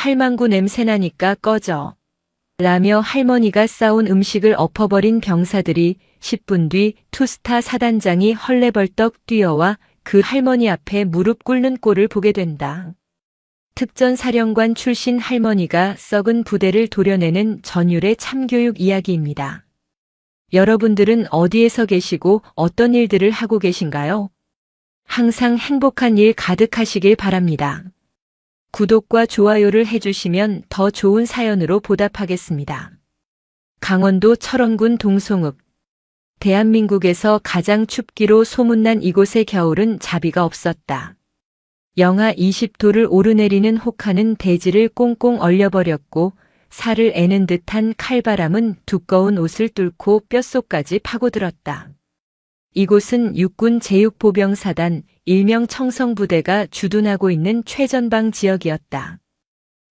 할망구 냄새나니까 꺼져. 라며 할머니가 싸온 음식을 엎어버린 병사들이 10분 뒤 투스타 사단장이 헐레벌떡 뛰어와 그 할머니 앞에 무릎 꿇는 꼴을 보게 된다. 특전사령관 출신 할머니가 썩은 부대를 도려내는 전율의 참교육 이야기입니다. 여러분들은 어디에서 계시고 어떤 일들을 하고 계신가요? 항상 행복한 일 가득하시길 바랍니다. 구독과 좋아요를 해주시면 더 좋은 사연으로 보답하겠습니다. 강원도 철원군 동송읍. 대한민국에서 가장 춥기로 소문난 이곳의 겨울은 자비가 없었다. 영하 20도를 오르내리는 혹한은 대지를 꽁꽁 얼려버렸고 살을 애는 듯한 칼바람은 두꺼운 옷을 뚫고 뼛속까지 파고들었다. 이곳은 육군 제육보병사단 일명 청성부대가 주둔하고 있는 최전방 지역이었다.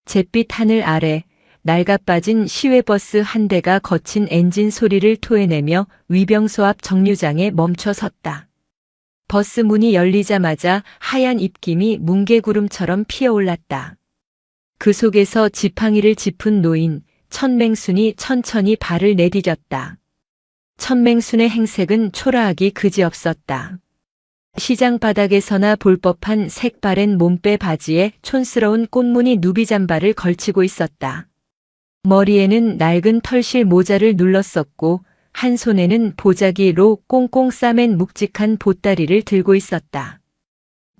잿빛 하늘 아래 낡아빠진 시외버스 한 대가 거친 엔진 소리를 토해내며 위병소 앞 정류장에 멈춰 섰다. 버스 문이 열리자마자 하얀 입김이 뭉게구름처럼 피어올랐다. 그 속에서 지팡이를 짚은 노인 천맹순이 천천히 발을 내디뎠다. 천맹순의 행색은 초라하기 그지없었다. 시장 바닥에서나 볼 법한 색바랜 몸빼 바지에 촌스러운 꽃무늬 누비잠바를 걸치고 있었다. 머리에는 낡은 털실 모자를 눌렀었고 한 손에는 보자기로 꽁꽁 싸맨 묵직한 보따리를 들고 있었다.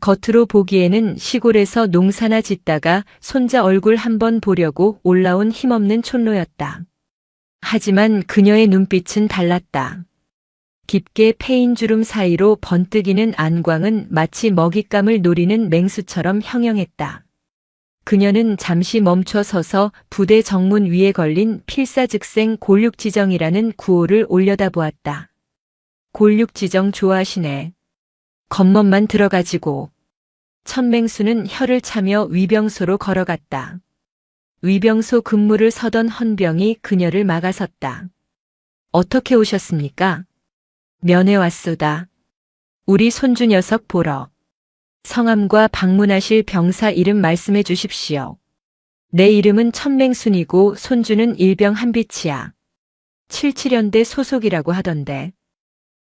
겉으로 보기에는 시골에서 농사나 짓다가 손자 얼굴 한번 보려고 올라온 힘없는 촌노였다. 하지만 그녀의 눈빛은 달랐다. 깊게 패인 주름 사이로 번뜩이는 안광은 마치 먹잇감을 노리는 맹수처럼 형형했다. 그녀는 잠시 멈춰 서서 부대 정문 위에 걸린 필사즉생 골육지정이라는 구호를 올려다보았다. 골육지정 좋아하시네. 겉멋만 들어가지고. 천맹수는 혀를 차며 위병소로 걸어갔다. 위병소 근무를 서던 헌병이 그녀를 막아섰다. 어떻게 오셨습니까? 면회 왔소다. 우리 손주 녀석 보러. 성함과 방문하실 병사 이름 말씀해 주십시오. 내 이름은 천맹순이고 손주는 일병 한빛이야. 77연대 소속이라고 하던데.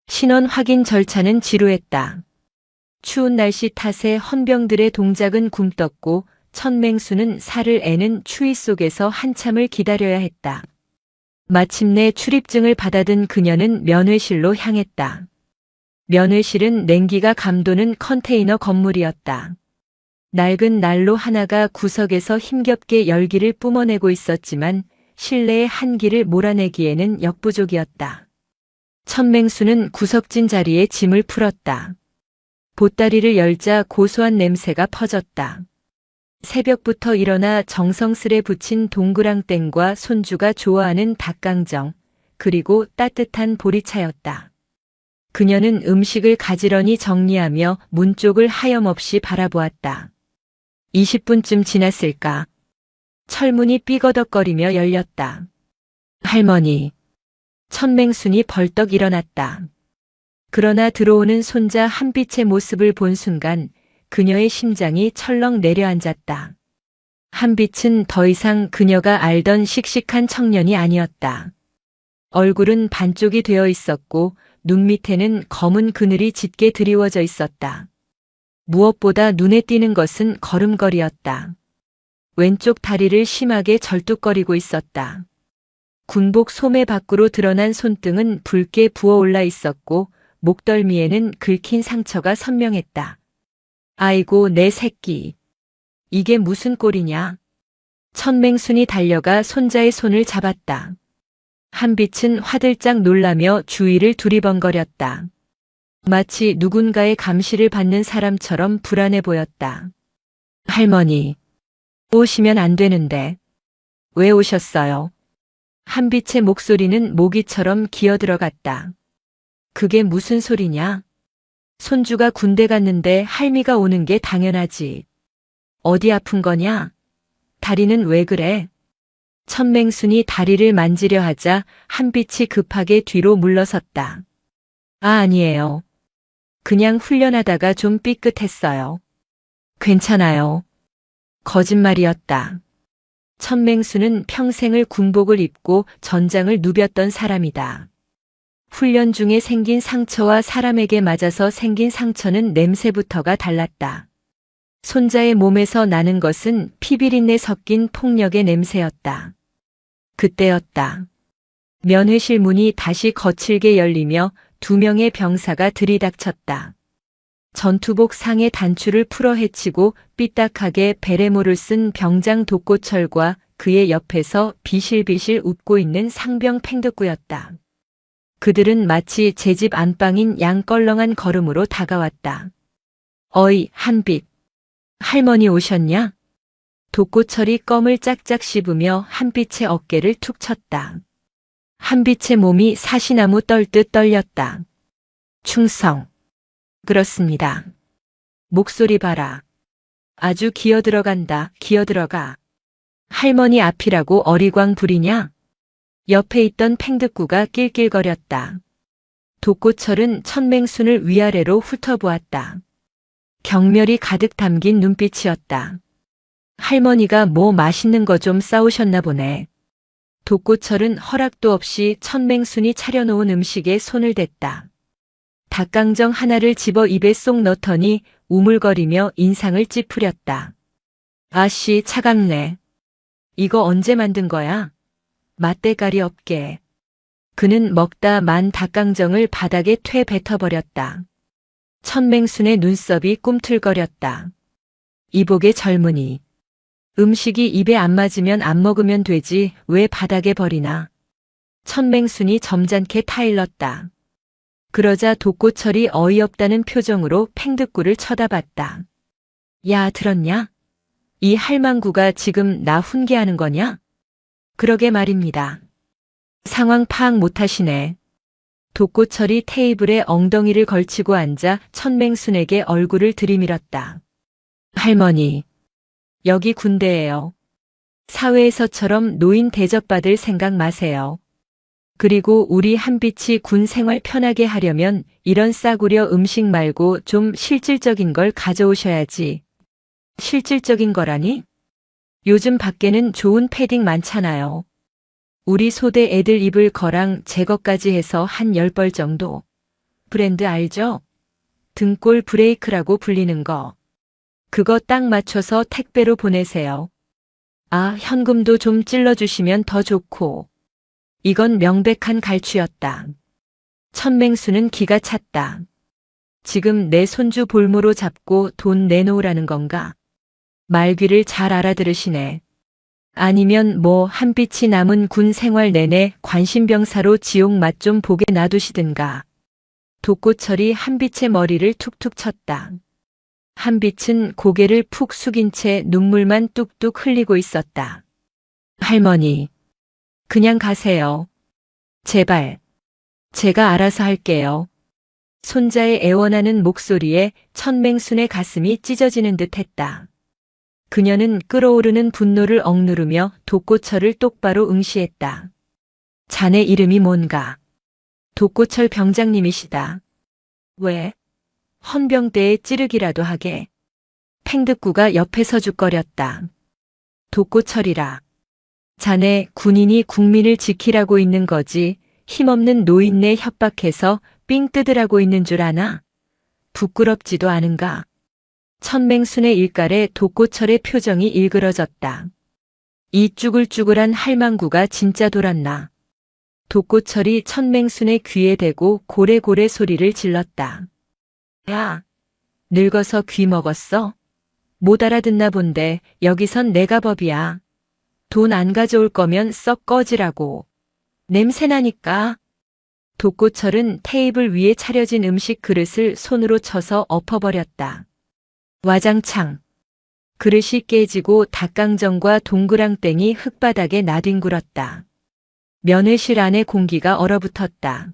신원 확인 절차는 지루했다. 추운 날씨 탓에 헌병들의 동작은 굼떴고 천맹수는 살을 애는 추위 속에서 한참을 기다려야 했다. 마침내 출입증을 받아든 그녀는 면회실로 향했다. 면회실은 냉기가 감도는 컨테이너 건물이었다. 낡은 난로 하나가 구석에서 힘겹게 열기를 뿜어내고 있었지만 실내의 한기를 몰아내기에는 역부족이었다. 천맹수는 구석진 자리에 짐을 풀었다. 보따리를 열자 고소한 냄새가 퍼졌다. 새벽부터 일어나 정성스레 부친 동그랑땡과 손주가 좋아하는 닭강정, 그리고 따뜻한 보리차였다. 그녀는 음식을 가지런히 정리하며 문 쪽을 하염없이 바라보았다. 20분쯤 지났을까? 철문이 삐거덕거리며 열렸다. 할머니. 천맹순이 벌떡 일어났다. 그러나 들어오는 손자 한빛의 모습을 본 순간 그녀의 심장이 철렁 내려앉았다. 한빛은 더 이상 그녀가 알던 씩씩한 청년이 아니었다. 얼굴은 반쪽이 되어 있었고 눈 밑에는 검은 그늘이 짙게 드리워져 있었다. 무엇보다 눈에 띄는 것은 걸음걸이였다. 왼쪽 다리를 심하게 절뚝거리고 있었다. 군복 소매 밖으로 드러난 손등은 붉게 부어올라 있었고 목덜미에는 긁힌 상처가 선명했다. 아이고 내 새끼. 이게 무슨 꼴이냐. 천맹순이 달려가 손자의 손을 잡았다. 한빛은 화들짝 놀라며 주위를 두리번거렸다. 마치 누군가의 감시를 받는 사람처럼 불안해 보였다. 할머니. 오시면 안 되는데. 왜 오셨어요? 한빛의 목소리는 모기처럼 기어들어갔다. 그게 무슨 소리냐? 손주가 군대 갔는데 할미가 오는 게 당연하지. 어디 아픈 거냐? 다리는 왜 그래? 천맹순이 다리를 만지려 하자 한빛이 급하게 뒤로 물러섰다. 아니에요. 그냥 훈련하다가 좀 삐끗했어요. 괜찮아요. 거짓말이었다. 천맹수는 평생을 군복을 입고 전장을 누볐던 사람이다. 훈련 중에 생긴 상처와 사람에게 맞아서 생긴 상처는 냄새부터가 달랐다. 손자의 몸에서 나는 것은 피비린내 섞인 폭력의 냄새였다. 그때였다. 면회실 문이 다시 거칠게 열리며 2명의 병사가 들이닥쳤다. 전투복 상의 단추를 풀어 헤치고 삐딱하게 베레모를 쓴 병장 독고철과 그의 옆에서 비실비실 웃고 있는 상병 팽득구였다. 그들은 마치 제 집 안방인 양껄렁한 걸음으로 다가왔다. 어이, 한빛. 할머니 오셨냐? 독고철이 껌을 짝짝 씹으며 한빛의 어깨를 툭 쳤다. 한빛의 몸이 사시나무 떨듯 떨렸다. 충성. 그렇습니다. 목소리 봐라. 아주 기어들어간다. 기어들어가. 할머니 앞이라고 어리광 부리냐? 옆에 있던 팽득구가 낄낄거렸다. 독고철은 천맹순을 위아래로 훑어보았다. 경멸이 가득 담긴 눈빛이었다. 할머니가 뭐 맛있는 거 좀 싸우셨나 보네. 독고철은 허락도 없이 천맹순이 차려놓은 음식에 손을 댔다. 닭강정 하나를 집어 입에 쏙 넣더니 우물거리며 인상을 찌푸렸다. 아씨, 차갑네. 이거 언제 만든 거야? 맛대가리 없게. 그는 먹다 만 닭강정을 바닥에 퇴 뱉어버렸다. 천맹순의 눈썹이 꿈틀거렸다. 이복의 젊은이. 음식이 입에 안 맞으면 안 먹으면 되지 왜 바닥에 버리나. 천맹순이 점잖게 타일렀다. 그러자 독고철이 어이없다는 표정으로 팽득구를 쳐다봤다. 야, 들었냐? 이 할망구가 지금 나 훈계하는 거냐? 그러게 말입니다. 상황 파악 못하시네. 독고철이 테이블에 엉덩이를 걸치고 앉아 천맹순에게 얼굴을 들이밀었다. 할머니, 여기 군대예요. 사회에서처럼 노인 대접받을 생각 마세요. 그리고 우리 한빛이 군 생활 편하게 하려면 이런 싸구려 음식 말고 좀 실질적인 걸 가져오셔야지. 실질적인 거라니? 요즘 밖에는 좋은 패딩 많잖아요. 우리 소대 애들 입을 거랑 제 것까지 해서 한 10벌 정도. 브랜드 알죠? 등골 브레이크라고 불리는 거. 그거 딱 맞춰서 택배로 보내세요. 아, 현금도 좀 찔러주시면 더 좋고. 이건 명백한 갈취였다. 천맹수는 기가 찼다. 지금 내 손주 볼모로 잡고 돈 내놓으라는 건가? 말귀를 잘 알아들으시네. 아니면 뭐 한빛이 남은 군 생활 내내 관심병사로 지옥 맛 좀 보게 놔두시든가. 독고철이 한빛의 머리를 툭툭 쳤다. 한빛은 고개를 푹 숙인 채 눈물만 뚝뚝 흘리고 있었다. 할머니, 그냥 가세요. 제발. 제가 알아서 할게요. 손자의 애원하는 목소리에 천맹순의 가슴이 찢어지는 듯 했다. 그녀는 끓어오르는 분노를 억누르며 독고철을 똑바로 응시했다. 자네 이름이 뭔가? 독고철 병장님이시다. 왜? 헌병대에 찌르기라도 하게. 팽득구가 옆에 서죽거렸다. 독고철이라. 자네 군인이 국민을 지키라고 있는 거지 힘없는 노인네 협박해서 삥 뜯으라고 있는 줄 아나? 부끄럽지도 않은가? 천맹순의 일갈에 독고철의 표정이 일그러졌다. 이 쭈글쭈글한 할망구가 진짜 돌았나? 독고철이 천맹순의 귀에 대고 고래고래 소리를 질렀다. 야, 늙어서 귀 먹었어? 못 알아듣나 본데 여기선 내가 법이야. 돈 안 가져올 거면 썩 꺼지라고. 냄새나니까. 독고철은 테이블 위에 차려진 음식 그릇을 손으로 쳐서 엎어버렸다. 와장창. 그릇이 깨지고 닭강정과 동그랑땡이 흙바닥에 나뒹굴었다. 면회실 안의 공기가 얼어붙었다.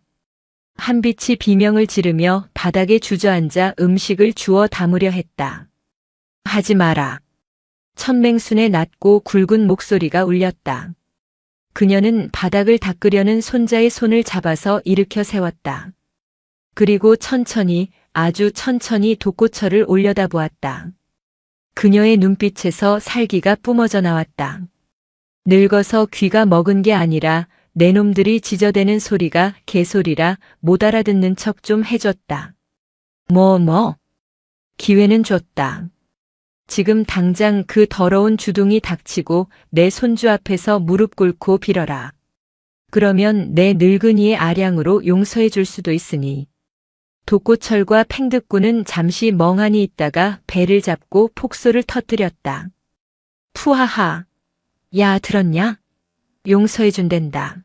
한빛이 비명을 지르며 바닥에 주저앉아 음식을 주워 담으려 했다. 하지 마라. 천맹순의 낮고 굵은 목소리가 울렸다. 그녀는 바닥을 닦으려는 손자의 손을 잡아서 일으켜 세웠다. 그리고 천천히, 아주 천천히 독고철을 올려다보았다. 그녀의 눈빛에서 살기가 뿜어져 나왔다. 늙어서 귀가 먹은 게 아니라 내 놈들이 지저대는 소리가 개소리라 못 알아듣는 척 좀 해줬다. 뭐. 기회는 줬다. 지금 당장 그 더러운 주둥이 닥치고 내 손주 앞에서 무릎 꿇고 빌어라. 그러면 내 늙은이의 아량으로 용서해 줄 수도 있으니. 독고철과 팽득구는 잠시 멍하니 있다가 배를 잡고 폭소를 터뜨렸다. 푸하하. 야, 들었냐? 용서해 준댄다.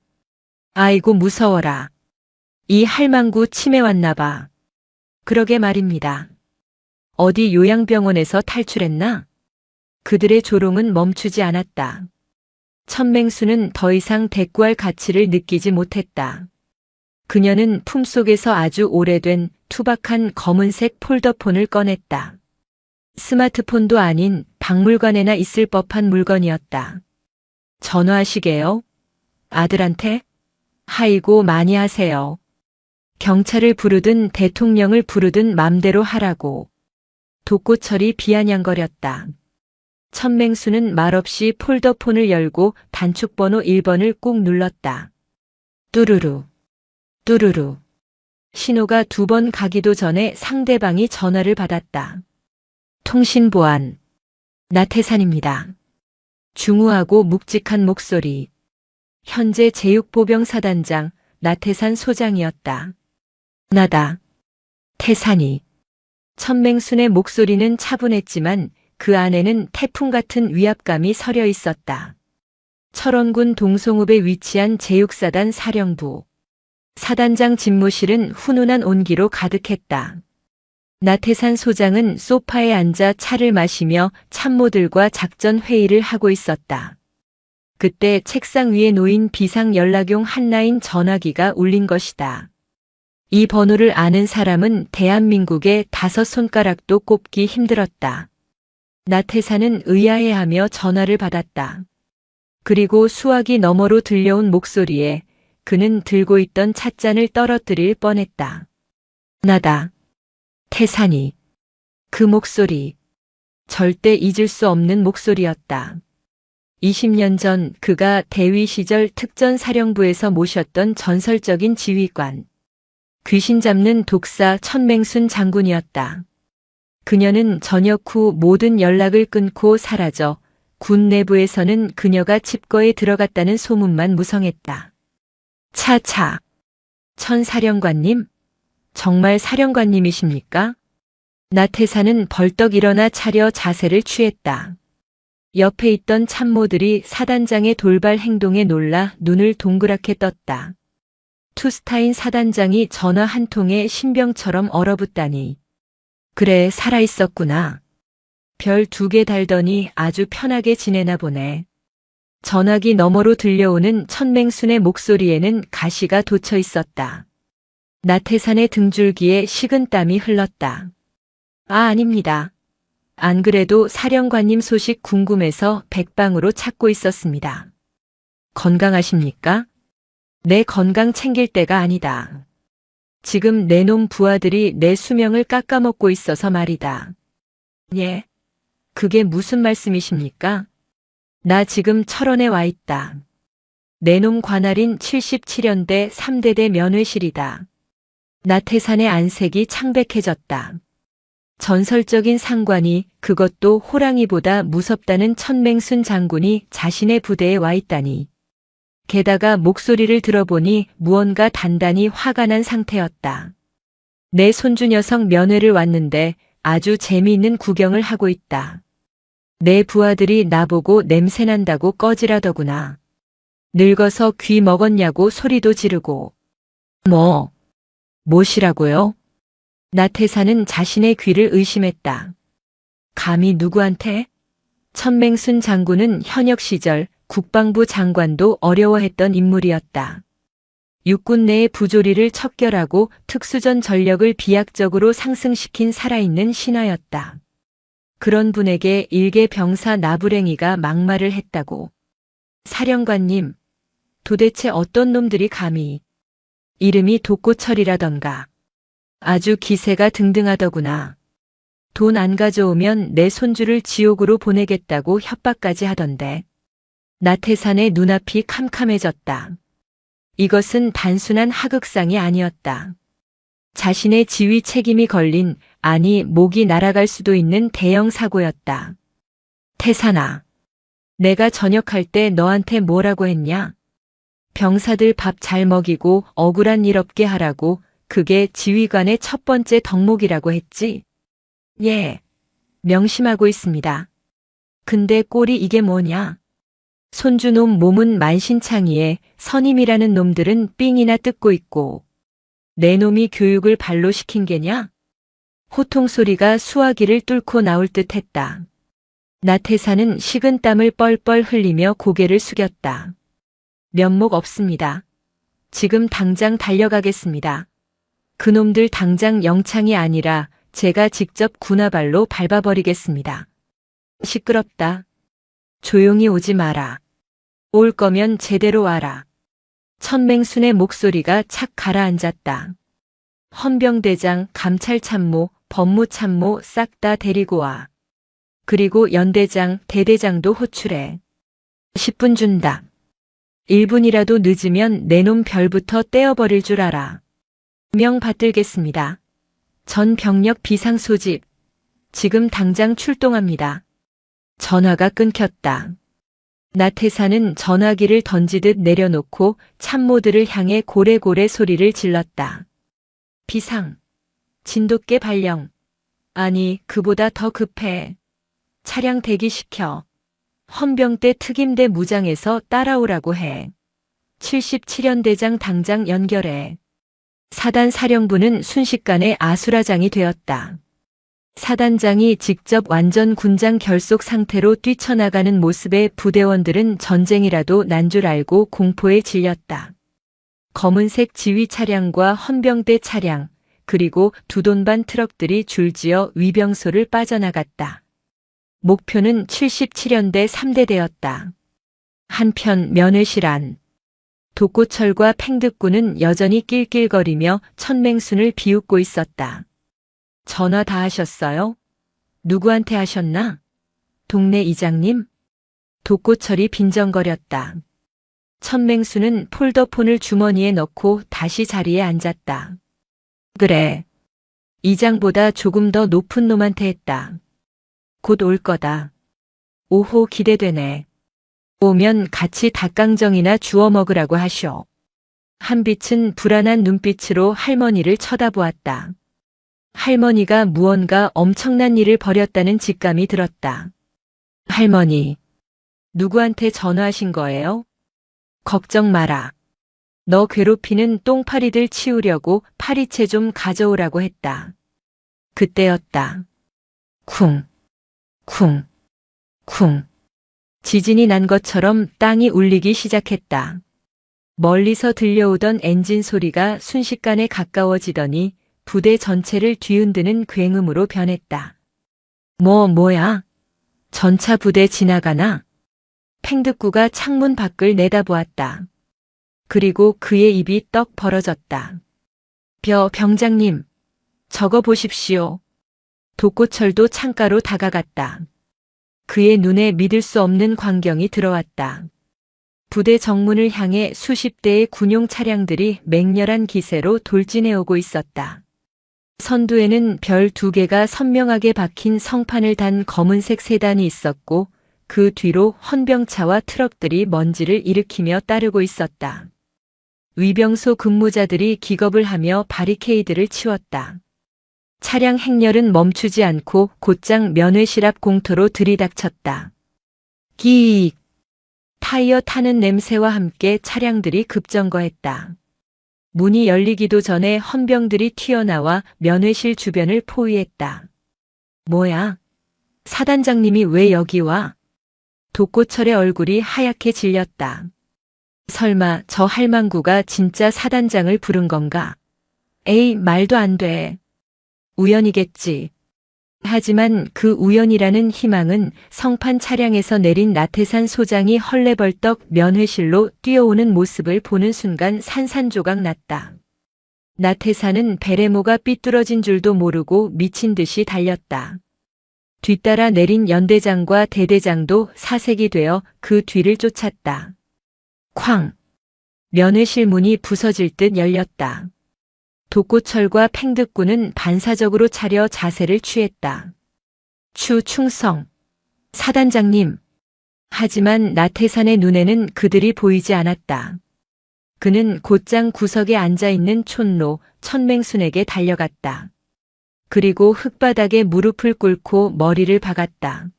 아이고 무서워라. 이 할망구 치매 왔나 봐. 그러게 말입니다. 어디 요양병원에서 탈출했나? 그들의 조롱은 멈추지 않았다. 천맹수는 더 이상 대꾸할 가치를 느끼지 못했다. 그녀는 품속에서 아주 오래된 투박한 검은색 폴더폰을 꺼냈다. 스마트폰도 아닌 박물관에나 있을 법한 물건이었다. 전화하시게요? 아들한테? 하이고 많이 하세요. 경찰을 부르든 대통령을 부르든 맘대로 하라고. 독고철이 비아냥거렸다. 천맹수는 말없이 폴더폰을 열고 단축번호 1번을 꾹 눌렀다. 뚜루루. 뚜루루. 신호가 2번 가기도 전에 상대방이 전화를 받았다. 통신보안. 나태산입니다. 중후하고 묵직한 목소리. 현재 제육보병사단장 나태산 소장이었다. 나다. 태산이. 천맹순의 목소리는 차분했지만 그 안에는 태풍 같은 위압감이 서려 있었다. 철원군 동송읍에 위치한 제육사단 사령부. 사단장 집무실은 훈훈한 온기로 가득했다. 나태산 소장은 소파에 앉아 차를 마시며 참모들과 작전 회의를 하고 있었다. 그때 책상 위에 놓인 비상연락용 한라인 전화기가 울린 것이다. 이 번호를 아는 사람은 대한민국의 5손가락도 꼽기 힘들었다. 나태산은 의아해하며 전화를 받았다. 그리고 수화기 너머로 들려온 목소리에 그는 들고 있던 찻잔을 떨어뜨릴 뻔했다. 나다. 태산이. 그 목소리. 절대 잊을 수 없는 목소리였다. 20년 전 그가 대위 시절 특전사령부에서 모셨던 전설적인 지휘관. 귀신 잡는 독사 천맹순 장군이었다. 그녀는 저녁 후 모든 연락을 끊고 사라져 군 내부에서는 그녀가 칩거에 들어갔다는 소문만 무성했다. 차차. 천사령관님? 정말 사령관님이십니까? 나태산은 벌떡 일어나 차려 자세를 취했다. 옆에 있던 참모들이 사단장의 돌발 행동에 놀라 눈을 동그랗게 떴다. 투스타인 사단장이 전화 한 통에 신병처럼 얼어붙다니. 그래, 살아있었구나. 별 2개 달더니 아주 편하게 지내나 보네. 전화기 너머로 들려오는 천맹순의 목소리에는 가시가 돋쳐 있었다. 나태산의 등줄기에 식은땀이 흘렀다. 아닙니다. 안 그래도 사령관님 소식 궁금해서 백방으로 찾고 있었습니다. 건강하십니까? 내 건강 챙길 때가 아니다. 지금 내 놈 부하들이 내 수명을 깎아먹고 있어서 말이다. 예? 그게 무슨 말씀이십니까? 나 지금 철원에 와 있다. 내 놈 관할인 77연대 3대대 면회실이다. 나태산의 안색이 창백해졌다. 전설적인 상관이 그것도 호랑이보다 무섭다는 천맹순 장군이 자신의 부대에 와 있다니. 게다가 목소리를 들어보니 무언가 단단히 화가 난 상태였다. 내 손주 녀석 면회를 왔는데 아주 재미있는 구경을 하고 있다. 내 부하들이 나보고 냄새난다고 꺼지라더구나. 늙어서 귀 먹었냐고 소리도 지르고. 뭐시라고요? 나태산은 자신의 귀를 의심했다. 감히 누구한테? 천맹순 장군은 현역 시절 국방부 장관도 어려워했던 인물이었다. 육군 내의 부조리를 척결하고 특수전 전력을 비약적으로 상승시킨 살아있는 신하였다. 그런 분에게 일개 병사 나부랭이가 막말을 했다고. 사령관님, 도대체 어떤 놈들이 감히. 이름이 독고철이라던가. 아주 기세가 등등하더구나. 돈 안 가져오면 내 손주를 지옥으로 보내겠다고 협박까지 하던데. 나태산의 눈앞이 캄캄해졌다. 이것은 단순한 하극상이 아니었다. 자신의 지위 책임이 걸린, 아니 목이 날아갈 수도 있는 대형 사고였다. 태산아, 내가 전역할 때 너한테 뭐라고 했냐? 병사들 밥 잘 먹이고 억울한 일 없게 하라고, 그게 지휘관의 첫 번째 덕목이라고 했지? 예, 명심하고 있습니다. 근데 꼴이 이게 뭐냐? 손주놈 몸은 만신창이에 선임이라는 놈들은 삥이나 뜯고 있고, 내 놈이 교육을 발로 시킨 게냐? 호통 소리가 수화기를 뚫고 나올 듯 했다. 나태산은 식은 땀을 뻘뻘 흘리며 고개를 숙였다. 면목 없습니다. 지금 당장 달려가겠습니다. 그놈들 당장 영창이 아니라 제가 직접 군화발로 밟아버리겠습니다. 시끄럽다. 조용히 오지 마라. 올 거면 제대로 와라. 천맹순의 목소리가 착 가라앉았다. 헌병대장, 감찰참모, 법무참모 싹 다 데리고 와. 그리고 연대장, 대대장도 호출해. 10분 준다. 1분이라도 늦으면 내 놈 별부터 떼어버릴 줄 알아. 명 받들겠습니다. 전 병력 비상 소집. 지금 당장 출동합니다. 전화가 끊겼다. 나태산은 전화기를 던지듯 내려놓고 참모들을 향해 고래고래 소리를 질렀다. 비상. 진돗개 발령. 아니, 그보다 더 급해. 차량 대기시켜. 헌병대 특임대 무장에서 따라오라고 해. 77연대장 당장 연결해. 사단 사령부는 순식간에 아수라장이 되었다. 사단장이 직접 완전 군장 결속 상태로 뛰쳐나가는 모습에 부대원들은 전쟁이라도 난 줄 알고 공포에 질렸다. 검은색 지휘 차량과 헌병대 차량, 그리고 두 돈반 트럭들이 줄지어 위병소를 빠져나갔다. 목표는 77연대 3대대였다. 한편 면회실 안. 독고철과 팽득구는 여전히 낄낄거리며 천맹순을 비웃고 있었다. 전화 다 하셨어요? 누구한테 하셨나? 동네 이장님? 독고철이 빈정거렸다. 천맹순은 폴더폰을 주머니에 넣고 다시 자리에 앉았다. 그래. 이장보다 조금 더 높은 놈한테 했다. 곧 올 거다. 오호 기대되네. 오면 같이 닭강정이나 주워 먹으라고 하쇼. 한빛은 불안한 눈빛으로 할머니를 쳐다보았다. 할머니가 무언가 엄청난 일을 벌였다는 직감이 들었다. 할머니, 누구한테 전화하신 거예요? 걱정 마라. 너 괴롭히는 똥파리들 치우려고 파리채 좀 가져오라고 했다. 그때였다. 쿵, 쿵, 쿵. 지진이 난 것처럼 땅이 울리기 시작했다. 멀리서 들려오던 엔진 소리가 순식간에 가까워지더니 부대 전체를 뒤흔드는 굉음으로 변했다. 뭐야? 전차 부대 지나가나? 팽득구가 창문 밖을 내다보았다. 그리고 그의 입이 떡 벌어졌다. 병장님, 저거 보십시오. 독고철도 창가로 다가갔다. 그의 눈에 믿을 수 없는 광경이 들어왔다. 부대 정문을 향해 수십 대의 군용 차량들이 맹렬한 기세로 돌진해오고 있었다. 선두에는 별 2개가 선명하게 박힌 성판을 단 검은색 세단이 있었고 그 뒤로 헌병차와 트럭들이 먼지를 일으키며 따르고 있었다. 위병소 근무자들이 기겁을 하며 바리케이드를 치웠다. 차량 행렬은 멈추지 않고 곧장 면회실 앞 공터로 들이닥쳤다. 기익! 타이어 타는 냄새와 함께 차량들이 급정거했다. 문이 열리기도 전에 헌병들이 튀어나와 면회실 주변을 포위했다. 뭐야? 사단장님이 왜 여기 와? 독고철의 얼굴이 하얗게 질렸다. 설마 저 할망구가 진짜 사단장을 부른 건가? 에이, 말도 안 돼. 우연이겠지. 하지만 그 우연이라는 희망은 성판 차량에서 내린 나태산 소장이 헐레벌떡 면회실로 뛰어오는 모습을 보는 순간 산산조각 났다. 나태산은 베레모가 삐뚤어진 줄도 모르고 미친 듯이 달렸다. 뒤따라 내린 연대장과 대대장도 사색이 되어 그 뒤를 쫓았다. 쾅! 면회실 문이 부서질 듯 열렸다. 독고철과 팽득구는 반사적으로 차려 자세를 취했다. 충성! 사단장님! 하지만 나태산의 눈에는 그들이 보이지 않았다. 그는 곧장 구석에 앉아있는 촌로 천맹순에게 달려갔다. 그리고 흙바닥에 무릎을 꿇고 머리를 박았다.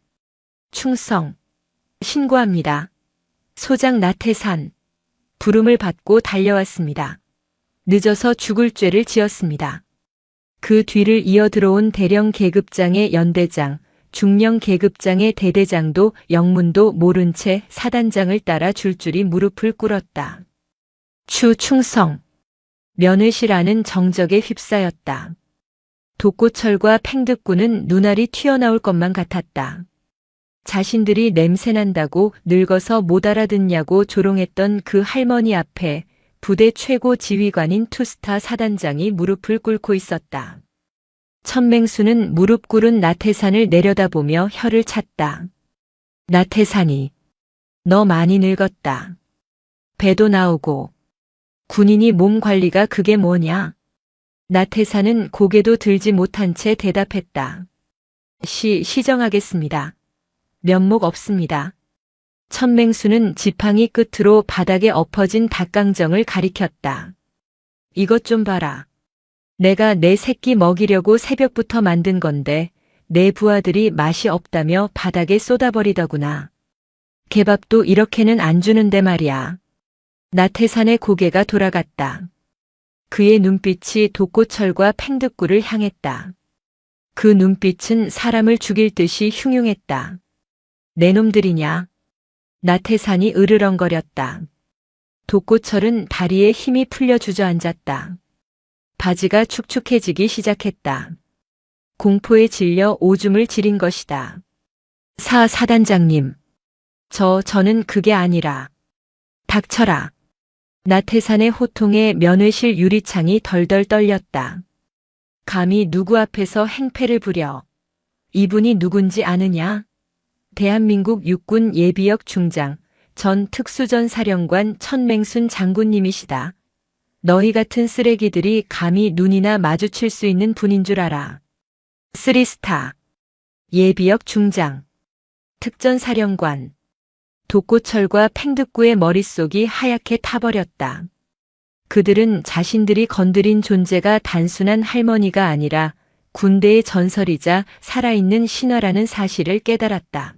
충성! 신고합니다. 소장 나태산! 부름을 받고 달려왔습니다. 늦어서 죽을 죄를 지었습니다. 그 뒤를 이어 들어온 대령 계급장의 연대장, 중령 계급장의 대대장도 영문도 모른 채 사단장을 따라 줄줄이 무릎을 꿇었다. 충성! 면회실 안은 정적에 휩싸였다. 독고철과 팽득구는 눈알이 튀어나올 것만 같았다. 자신들이 냄새난다고 늙어서 못 알아듣냐고 조롱했던 그 할머니 앞에 부대 최고 지휘관인 투스타 사단장이 무릎을 꿇고 있었다. 천맹수는 무릎 꿇은 나태산을 내려다보며 혀를 찼다. 나태산이, 너 많이 늙었다. 배도 나오고. 군인이 몸 관리가 그게 뭐냐? 나태산은 고개도 들지 못한 채 대답했다. 시정하겠습니다. 면목 없습니다. 천맹수는 지팡이 끝으로 바닥에 엎어진 닭강정을 가리켰다. 이것 좀 봐라. 내가 내 새끼 먹이려고 새벽부터 만든 건데 내 부하들이 맛이 없다며 바닥에 쏟아버리더구나. 개밥도 이렇게는 안 주는데 말이야. 나태산의 고개가 돌아갔다. 그의 눈빛이 독고철과 팽득구를 향했다. 그 눈빛은 사람을 죽일 듯이 흉흉했다. 내 놈들이냐? 나태산이 으르렁거렸다. 독고철은 다리에 힘이 풀려 주저앉았다. 바지가 축축해지기 시작했다. 공포에 질려 오줌을 지린 것이다. 사단장님. 저는 그게 아니라. 닥쳐라. 나태산의 호통에 면회실 유리창이 덜덜 떨렸다. 감히 누구 앞에서 행패를 부려. 이분이 누군지 아느냐? 대한민국 육군 예비역 중장, 전 특수전사령관 천맹순 장군님이시다. 너희 같은 쓰레기들이 감히 눈이나 마주칠 수 있는 분인 줄 알아. 3스타. 예비역 중장. 특전사령관. 독고철과 팽득구의 머릿속이 하얗게 타버렸다. 그들은 자신들이 건드린 존재가 단순한 할머니가 아니라 군대의 전설이자 살아있는 신화라는 사실을 깨달았다.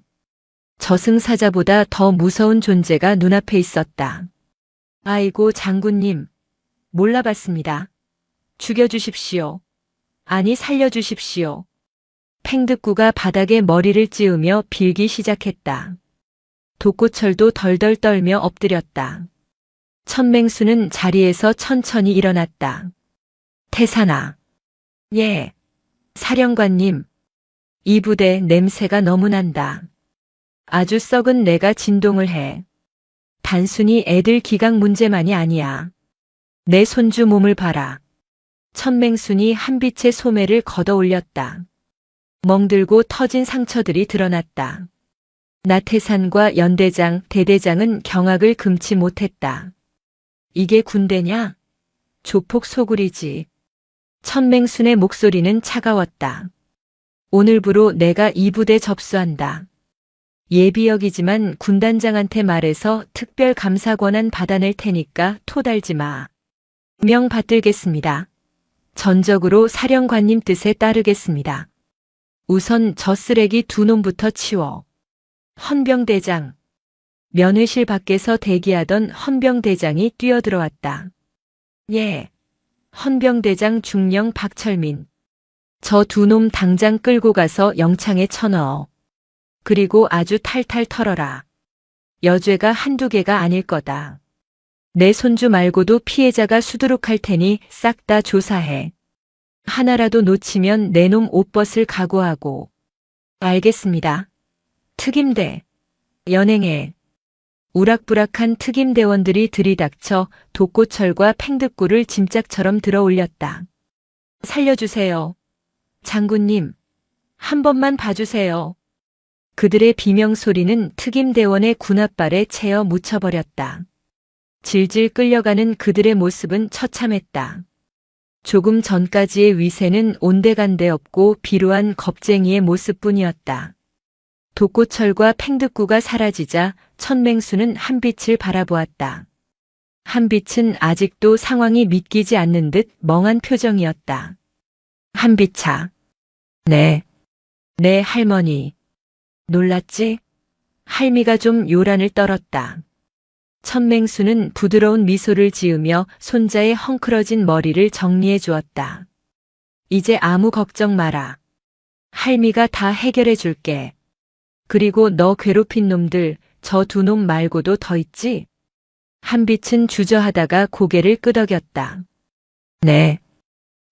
저승사자보다 더 무서운 존재가 눈앞에 있었다. 아이고 장군님, 몰라봤습니다. 죽여주십시오. 아니 살려주십시오. 팽득구가 바닥에 머리를 찌우며 빌기 시작했다. 독고철도 덜덜 떨며 엎드렸다. 천맹수는 자리에서 천천히 일어났다. 태산아. 예. 사령관님. 이 부대 냄새가 너무 난다. 아주 썩은 내가 진동을 해. 단순히 애들 기강 문제만이 아니야. 내 손주 몸을 봐라. 천맹순이 한빛의 소매를 걷어 올렸다. 멍들고 터진 상처들이 드러났다. 나태산과 연대장, 대대장은 경악을 금치 못했다. 이게 군대냐? 조폭 소굴이지. 천맹순의 목소리는 차가웠다. 오늘부로 내가 이 부대 접수한다. 예비역이지만 군단장한테 말해서 특별 감사 권한 받아낼 테니까 토달지 마. 명 받들겠습니다. 전적으로 사령관님 뜻에 따르겠습니다. 우선 저 쓰레기 두 놈부터 치워. 헌병대장. 면회실 밖에서 대기하던 헌병대장이 뛰어들어왔다. 예. 헌병대장 중령 박철민. 저 두 놈 당장 끌고 가서 영창에 쳐넣어. 그리고 아주 탈탈 털어라. 여죄가 한두 개가 아닐 거다. 내 손주 말고도 피해자가 수두룩할 테니 싹 다 조사해. 하나라도 놓치면 내 놈 옷 벗을 각오하고. 알겠습니다. 특임대. 연행해. 우락부락한 특임대원들이 들이닥쳐 독고철과 팽득구를 짐짝처럼 들어 올렸다. 살려주세요. 장군님. 한 번만 봐주세요. 그들의 비명소리는 특임대원의 군홧발에 채어 묻혀버렸다. 질질 끌려가는 그들의 모습은 처참했다. 조금 전까지의 위세는 온데간데 없고 비루한 겁쟁이의 모습뿐이었다. 독고철과 팽득구가 사라지자 천맹수는 한빛을 바라보았다. 한빛은 아직도 상황이 믿기지 않는 듯 멍한 표정이었다. 한빛아. 네. 내 할머니. 놀랐지? 할미가 좀 요란을 떨었다. 천맹수는 부드러운 미소를 지으며 손자의 헝클어진 머리를 정리해 주었다. 이제 아무 걱정 마라. 할미가 다 해결해 줄게. 그리고 너 괴롭힌 놈들, 저 두 놈 말고도 더 있지? 한빛은 주저하다가 고개를 끄덕였다. 네.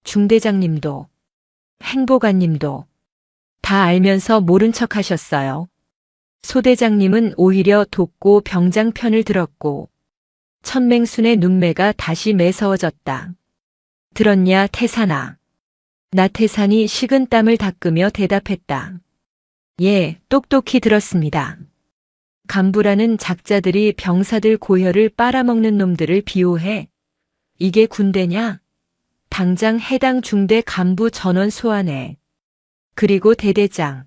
중대장님도, 행보관님도 다 알면서 모른 척 하셨어요. 소대장님은 오히려 돕고 병장 편을 들었고 천맹순의 눈매가 다시 매서워졌다. 들었냐 태산아. 나태산이 식은 땀을 닦으며 대답했다. 예, 똑똑히 들었습니다. 간부라는 작자들이 병사들 고혈을 빨아먹는 놈들을 비호해. 이게 군대냐? 당장 해당 중대 간부 전원 소환해. 그리고 대대장.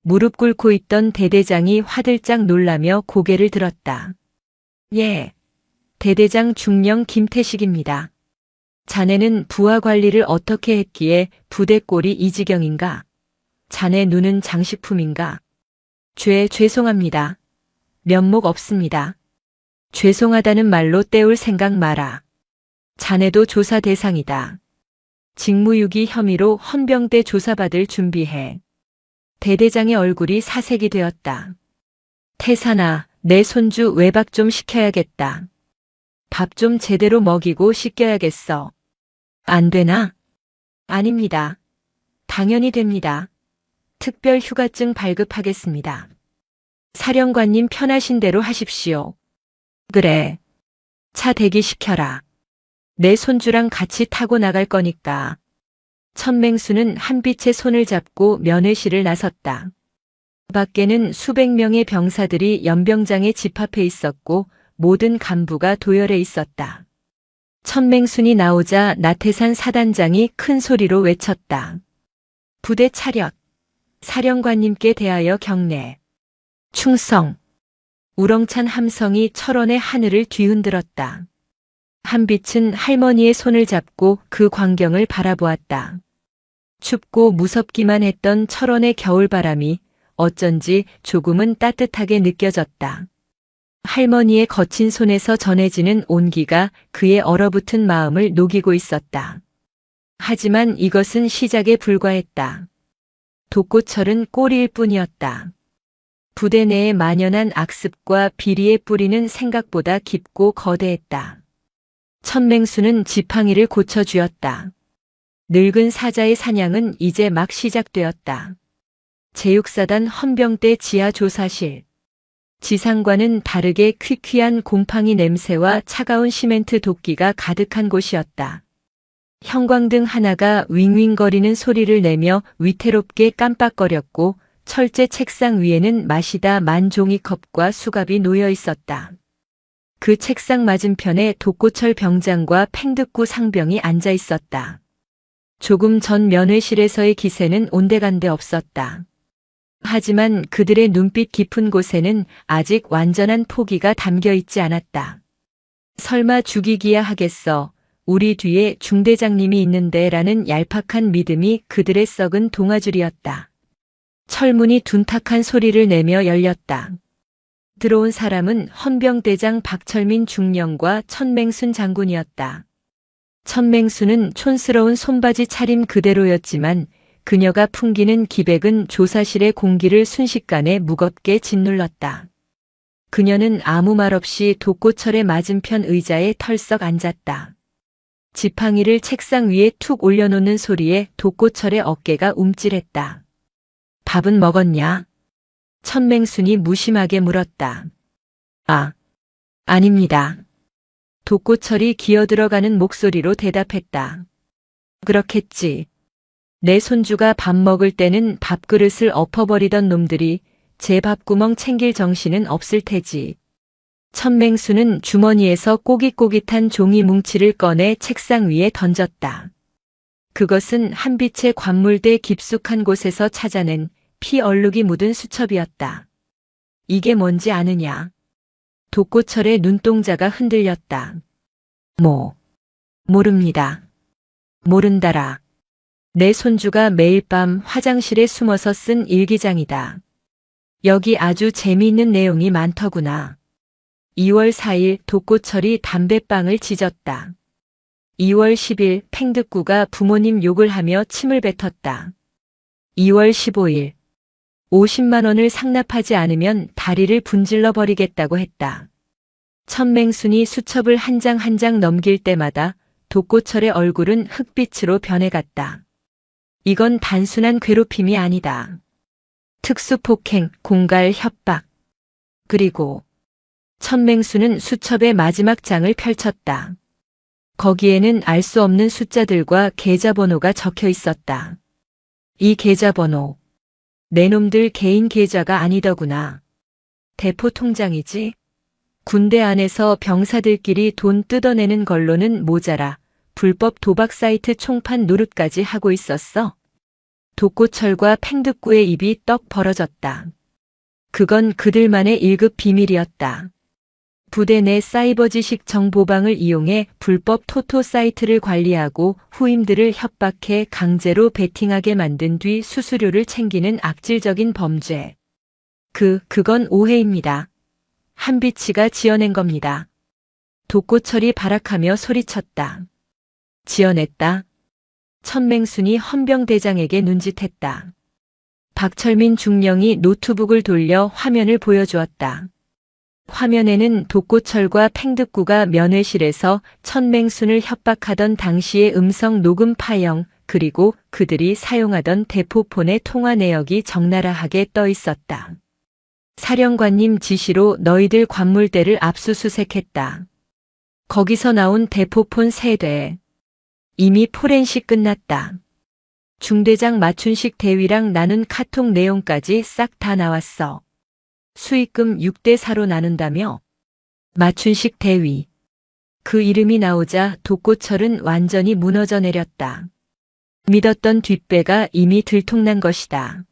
무릎 꿇고 있던 대대장이 화들짝 놀라며 고개를 들었다. 예, 대대장 중령 김태식입니다. 자네는 부하 관리를 어떻게 했기에 부대 꼴이 이 지경인가? 자네 눈은 장식품인가? 죄송합니다. 면목 없습니다. 죄송하다는 말로 때울 생각 마라. 자네도 조사 대상이다. 직무유기 혐의로 헌병대 조사받을 준비해. 대대장의 얼굴이 사색이 되었다. 태산아, 내 손주 외박 좀 시켜야겠다. 밥 좀 제대로 먹이고 씻겨야겠어. 안 되나? 아닙니다. 당연히 됩니다. 특별 휴가증 발급하겠습니다. 사령관님 편하신 대로 하십시오. 그래. 차 대기시켜라. 내 손주랑 같이 타고 나갈 거니까. 천맹수는 한빛의 손을 잡고 면회실을 나섰다. 밖에는 수백 명의 병사들이 연병장에 집합해 있었고 모든 간부가 도열해 있었다. 천맹순이 나오자 나태산 사단장이 큰 소리로 외쳤다. 부대 차렷. 사령관님께 대하여 경례. 충성. 우렁찬 함성이 철원의 하늘을 뒤흔들었다. 한빛은 할머니의 손을 잡고 그 광경을 바라보았다. 춥고 무섭기만 했던 철원의 겨울바람이 어쩐지 조금은 따뜻하게 느껴졌다. 할머니의 거친 손에서 전해지는 온기가 그의 얼어붙은 마음을 녹이고 있었다. 하지만 이것은 시작에 불과했다. 독고철은 꼬리일 뿐이었다. 부대 내에 만연한 악습과 비리의 뿌리는 생각보다 깊고 거대했다. 천맹수는 지팡이를 고쳐주었다. 늙은 사자의 사냥은 이제 막 시작되었다. 제육사단 헌병대 지하 조사실. 지상과는 다르게 퀴퀴한 곰팡이 냄새와 차가운 시멘트 도끼가 가득한 곳이었다. 형광등 하나가 윙윙거리는 소리를 내며 위태롭게 깜빡거렸고 철제 책상 위에는 마시다 만 종이컵과 수갑이 놓여 있었다. 그 책상 맞은편에 독고철 병장과 팽득구 상병이 앉아 있었다. 조금 전 면회실에서의 기세는 온데간데 없었다. 하지만 그들의 눈빛 깊은 곳에는 아직 완전한 포기가 담겨 있지 않았다. 설마 죽이기야 하겠어. 우리 뒤에 중대장님이 있는데 라는 얄팍한 믿음이 그들의 썩은 동아줄이었다. 철문이 둔탁한 소리를 내며 열렸다. 들어온 사람은 헌병대장 박철민 중령과 천맹순 장군이었다. 천맹순은 촌스러운 손바지 차림 그대로였지만 그녀가 풍기는 기백은 조사실의 공기를 순식간에 무겁게 짓눌렀다. 그녀는 아무 말 없이 독고철의 맞은편 의자에 털썩 앉았다. 지팡이를 책상 위에 툭 올려놓는 소리에 독고철의 어깨가 움찔했다. 밥은 먹었냐? 천맹순이 무심하게 물었다. 아, 아닙니다. 독고철이 기어들어가는 목소리로 대답했다. 그렇겠지. 내 손주가 밥 먹을 때는 밥그릇을 엎어버리던 놈들이 제 밥구멍 챙길 정신은 없을 테지. 천맹수는 주머니에서 꼬깃꼬깃한 종이 뭉치를 꺼내 책상 위에 던졌다. 그것은 한빛의 관물대 깊숙한 곳에서 찾아낸 피 얼룩이 묻은 수첩이었다. 이게 뭔지 아느냐? 독고철의 눈동자가 흔들렸다. 모릅니다. 모른다라. 내 손주가 매일 밤 화장실에 숨어서 쓴 일기장이다. 여기 아주 재미있는 내용이 많더구나. 2월 4일 독고철이 담뱃방을 지졌다. 2월 10일 팽득구가 부모님 욕을 하며 침을 뱉었다. 2월 15일 50만 원을 상납하지 않으면 다리를 분질러 버리겠다고 했다. 천맹순이 수첩을 한 장 한 장 넘길 때마다 독고철의 얼굴은 흑빛으로 변해갔다. 이건 단순한 괴롭힘이 아니다. 특수폭행, 공갈, 협박. 그리고 천맹수는 수첩의 마지막 장을 펼쳤다. 거기에는 알 수 없는 숫자들과 계좌번호가 적혀 있었다. 이 계좌번호, 내 놈들 개인 계좌가 아니더구나. 대포 통장이지? 군대 안에서 병사들끼리 돈 뜯어내는 걸로는 모자라 불법 도박 사이트 총판 노릇까지 하고 있었어. 독고철과 팽득구의 입이 떡 벌어졌다. 그건 그들만의 1급 비밀이었다. 부대 내 사이버 지식 정보방을 이용해 불법 토토 사이트를 관리하고 후임들을 협박해 강제로 베팅하게 만든 뒤 수수료를 챙기는 악질적인 범죄. 그건 오해입니다. 한비치가 지어낸 겁니다. 독고철이 발악하며 소리쳤다. 지어냈다. 천맹순이 헌병대장에게 눈짓했다. 박철민 중령이 노트북을 돌려 화면을 보여주었다. 화면에는 독고철과 팽득구가 면회실에서 천맹순을 협박하던 당시의 음성 녹음 파형 그리고 그들이 사용하던 대포폰의 통화 내역이 적나라하게 떠 있었다. 사령관님 지시로 너희들 관물대를 압수수색했다. 거기서 나온 대포폰 3대. 이미 포렌식 끝났다. 중대장 마춘식 대위랑 나눈 카톡 내용까지 싹 다 나왔어. 수익금 6대4로 나눈다며? 마춘식 대위. 그 이름이 나오자 독고철은 완전히 무너져 내렸다. 믿었던 뒷배가 이미 들통난 것이다.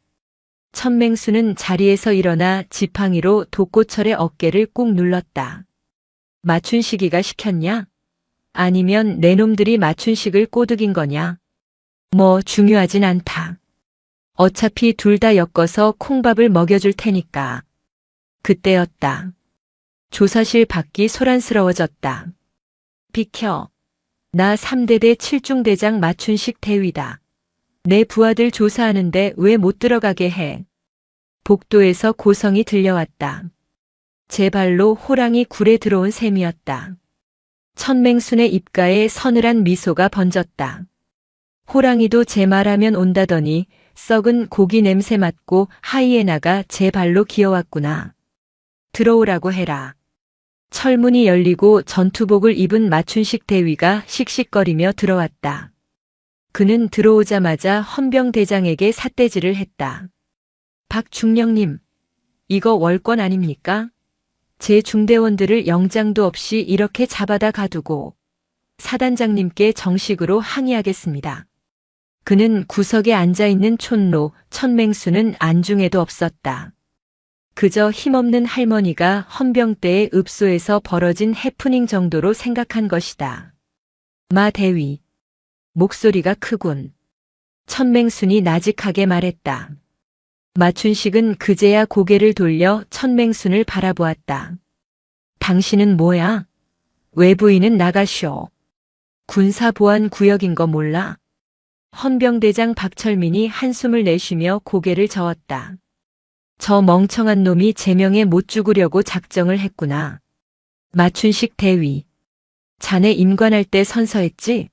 천맹수는 자리에서 일어나 지팡이로 독고철의 어깨를 꾹 눌렀다. 마춘식이가 시켰냐? 아니면 내 놈들이 마춘식을 꼬드긴 거냐? 뭐 중요하진 않다. 어차피 둘 다 엮어서 콩밥을 먹여줄 테니까. 그때였다. 조사실 밖이 소란스러워졌다. 비켜. 나 3대대 7중대장 마춘식 대위다. 내 부하들 조사하는데 왜 못 들어가게 해? 복도에서 고성이 들려왔다. 제 발로 호랑이 굴에 들어온 셈이었다. 천맹순의 입가에 서늘한 미소가 번졌다. 호랑이도 제 말하면 온다더니 썩은 고기 냄새 맡고 하이에나가 제 발로 기어왔구나. 들어오라고 해라. 철문이 열리고 전투복을 입은 마춘식 대위가 씩씩거리며 들어왔다. 그는 들어오자마자 헌병대장에게 삿대질을 했다. 박 중령님, 이거 월권 아닙니까? 제 중대원들을 영장도 없이 이렇게 잡아다 가두고 사단장님께 정식으로 항의하겠습니다. 그는 구석에 앉아있는 촌로 천맹수는 안중에도 없었다. 그저 힘없는 할머니가 헌병 때의 읍소에서 벌어진 해프닝 정도로 생각한 것이다. 마 대위. 목소리가 크군. 천맹순이 나직하게 말했다. 마춘식은 그제야 고개를 돌려 천맹순을 바라보았다. 당신은 뭐야? 외부인은 나가쇼. 군사보안구역인 거 몰라? 헌병대장 박철민이 한숨을 내쉬며 고개를 저었다. 저 멍청한 놈이 제명에 못 죽으려고 작정을 했구나. 마춘식 대위. 자네 임관할 때 선서했지?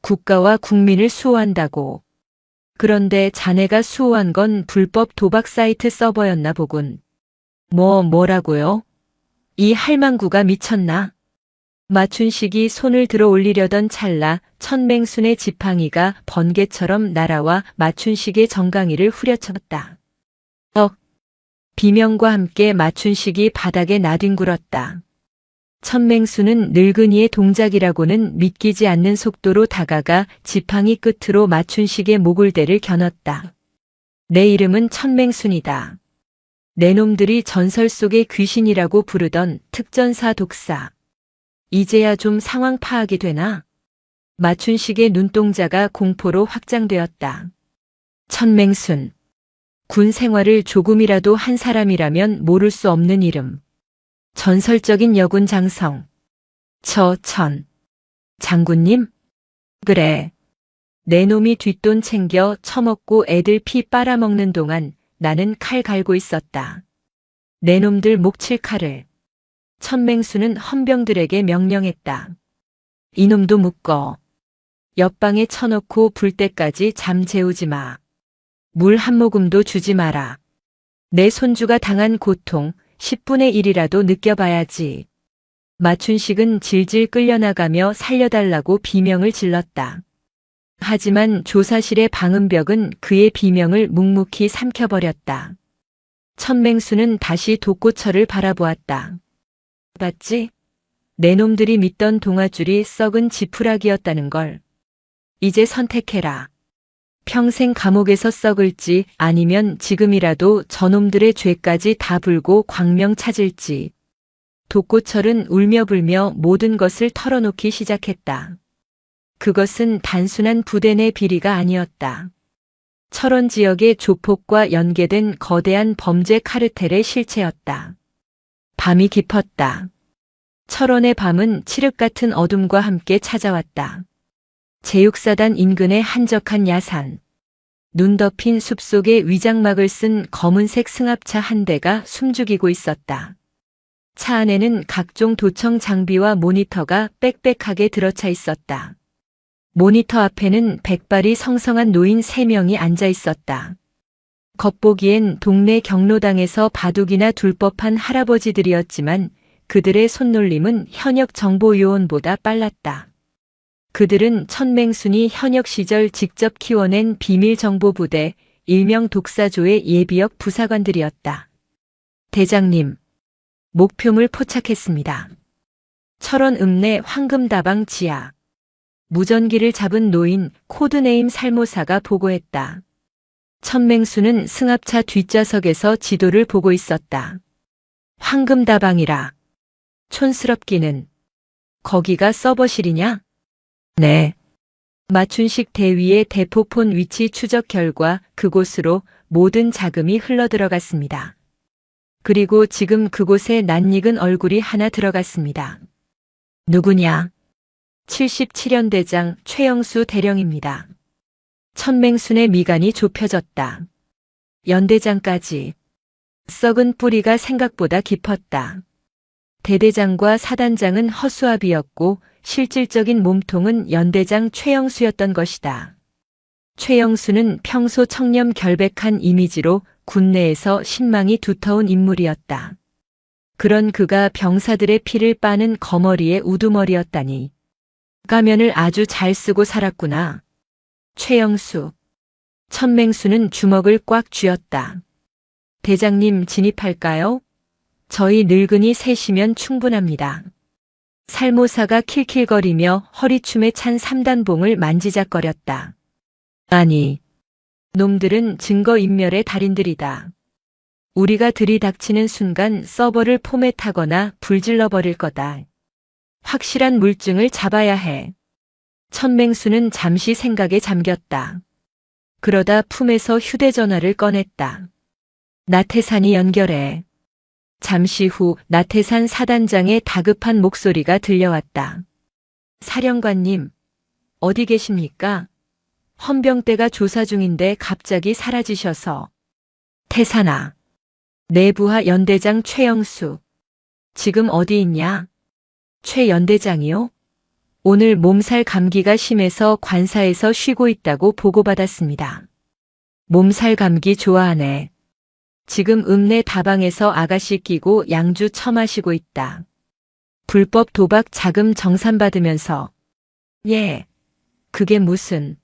국가와 국민을 수호한다고. 그런데 자네가 수호한 건 불법 도박 사이트 서버였나 보군. 뭐라고요? 이 할망구가 미쳤나? 마춘식이 손을 들어 올리려던 찰나 천맹순의 지팡이가 번개처럼 날아와 마춘식의 정강이를 후려쳤다. 비명과 함께 마춘식이 바닥에 나뒹굴었다. 천맹수는 늙은이의 동작이라고는 믿기지 않는 속도로 다가가 지팡이 끝으로 마춘식의 목을대를 겨눴다. 내 이름은 천맹순이다. 내 놈들이 전설 속의 귀신이라고 부르던 특전사 독사. 이제야 좀 상황 파악이 되나? 마춘식의 눈동자가 공포로 확장되었다. 천맹순. 군 생활을 조금이라도 한 사람이라면 모를 수 없는 이름. 전설적인 여군 장성. 천. 장군님? 그래. 내 놈이 뒷돈 챙겨 처먹고 애들 피 빨아먹는 동안 나는 칼 갈고 있었다. 내 놈들 목 칠 칼을. 천맹수는 헌병들에게 명령했다. 이놈도 묶어. 옆방에 쳐놓고 불 때까지 잠 재우지 마. 물 한 모금도 주지 마라. 내 손주가 당한 고통 10분의 1이라도 느껴봐야지. 마춘식은 질질 끌려나가며 살려달라고 비명을 질렀다. 하지만 조사실의 방음벽은 그의 비명을 묵묵히 삼켜버렸다. 천맹수는 다시 독고철을 바라보았다. 봤지? 내 놈들이 믿던 동아줄이 썩은 지푸라기였다는 걸. 이제 선택해라. 평생 감옥에서 썩을지 아니면 지금이라도 저놈들의 죄까지 다 불고 광명 찾을지. 독고철은 울며 불며 모든 것을 털어놓기 시작했다. 그것은 단순한 부대 내 비리가 아니었다. 철원 지역의 조폭과 연계된 거대한 범죄 카르텔의 실체였다. 밤이 깊었다. 철원의 밤은 칠흑 같은 어둠과 함께 찾아왔다. 제육사단 인근의 한적한 야산. 눈 덮인 숲속에 위장막을 쓴 검은색 승합차 한 대가 숨죽이고 있었다. 차 안에는 각종 도청 장비와 모니터가 빽빽하게 들어차 있었다. 모니터 앞에는 백발이 성성한 노인 3명이 앉아 있었다. 겉보기엔 동네 경로당에서 바둑이나 둘 법한 할아버지들이었지만 그들의 손놀림은 현역 정보요원보다 빨랐다. 그들은 천맹순이 현역 시절 직접 키워낸 비밀정보부대 일명 독사조의 예비역 부사관들이었다. 대장님, 목표물 포착했습니다. 철원 읍내 황금다방 지하. 무전기를 잡은 노인 코드네임 살모사가 보고했다. 천맹수는 승합차 뒷좌석에서 지도를 보고 있었다. 황금다방이라. 촌스럽기는. 거기가 서버실이냐? 네. 마춘식 대위의 대포폰 위치 추적 결과 그곳으로 모든 자금이 흘러들어갔습니다. 그리고 지금 그곳에 낯익은 얼굴이 하나 들어갔습니다. 누구냐? 77연대장 최영수 대령입니다. 천맹순의 미간이 좁혀졌다. 연대장까지. 썩은 뿌리가 생각보다 깊었다. 대대장과 사단장은 허수아비였고 실질적인 몸통은 연대장 최영수였던 것이다. 최영수는 평소 청렴 결백한 이미지로 군내에서 신망이 두터운 인물이었다. 그런 그가 병사들의 피를 빠는 거머리의 우두머리였다니. 가면을 아주 잘 쓰고 살았구나. 최영수. 천맹수는 주먹을 꽉 쥐었다. 대장님 진입할까요? 저희 늙은이 셋이면 충분합니다. 살모사가 킬킬거리며 허리춤에 찬 3단봉을 만지작거렸다. 아니, 놈들은 증거인멸의 달인들이다. 우리가 들이닥치는 순간 서버를 포맷하거나 불질러버릴 거다. 확실한 물증을 잡아야 해. 천맹수는 잠시 생각에 잠겼다. 그러다 품에서 휴대전화를 꺼냈다. 나태산이 연결해. 잠시 후 나태산 사단장의 다급한 목소리가 들려왔다. 사령관님, 어디 계십니까? 헌병대가 조사 중인데 갑자기 사라지셔서. 태산아. 내부하 연대장 최영수. 지금 어디 있냐? 최 연대장이요? 오늘 몸살 감기가 심해서 관사에서 쉬고 있다고 보고받았습니다. 몸살 감기 좋아하네. 지금 읍내 다방에서 아가씨 끼고 양주 처마시고 있다. 불법 도박 자금 정산받으면서. 예, 그게 무슨.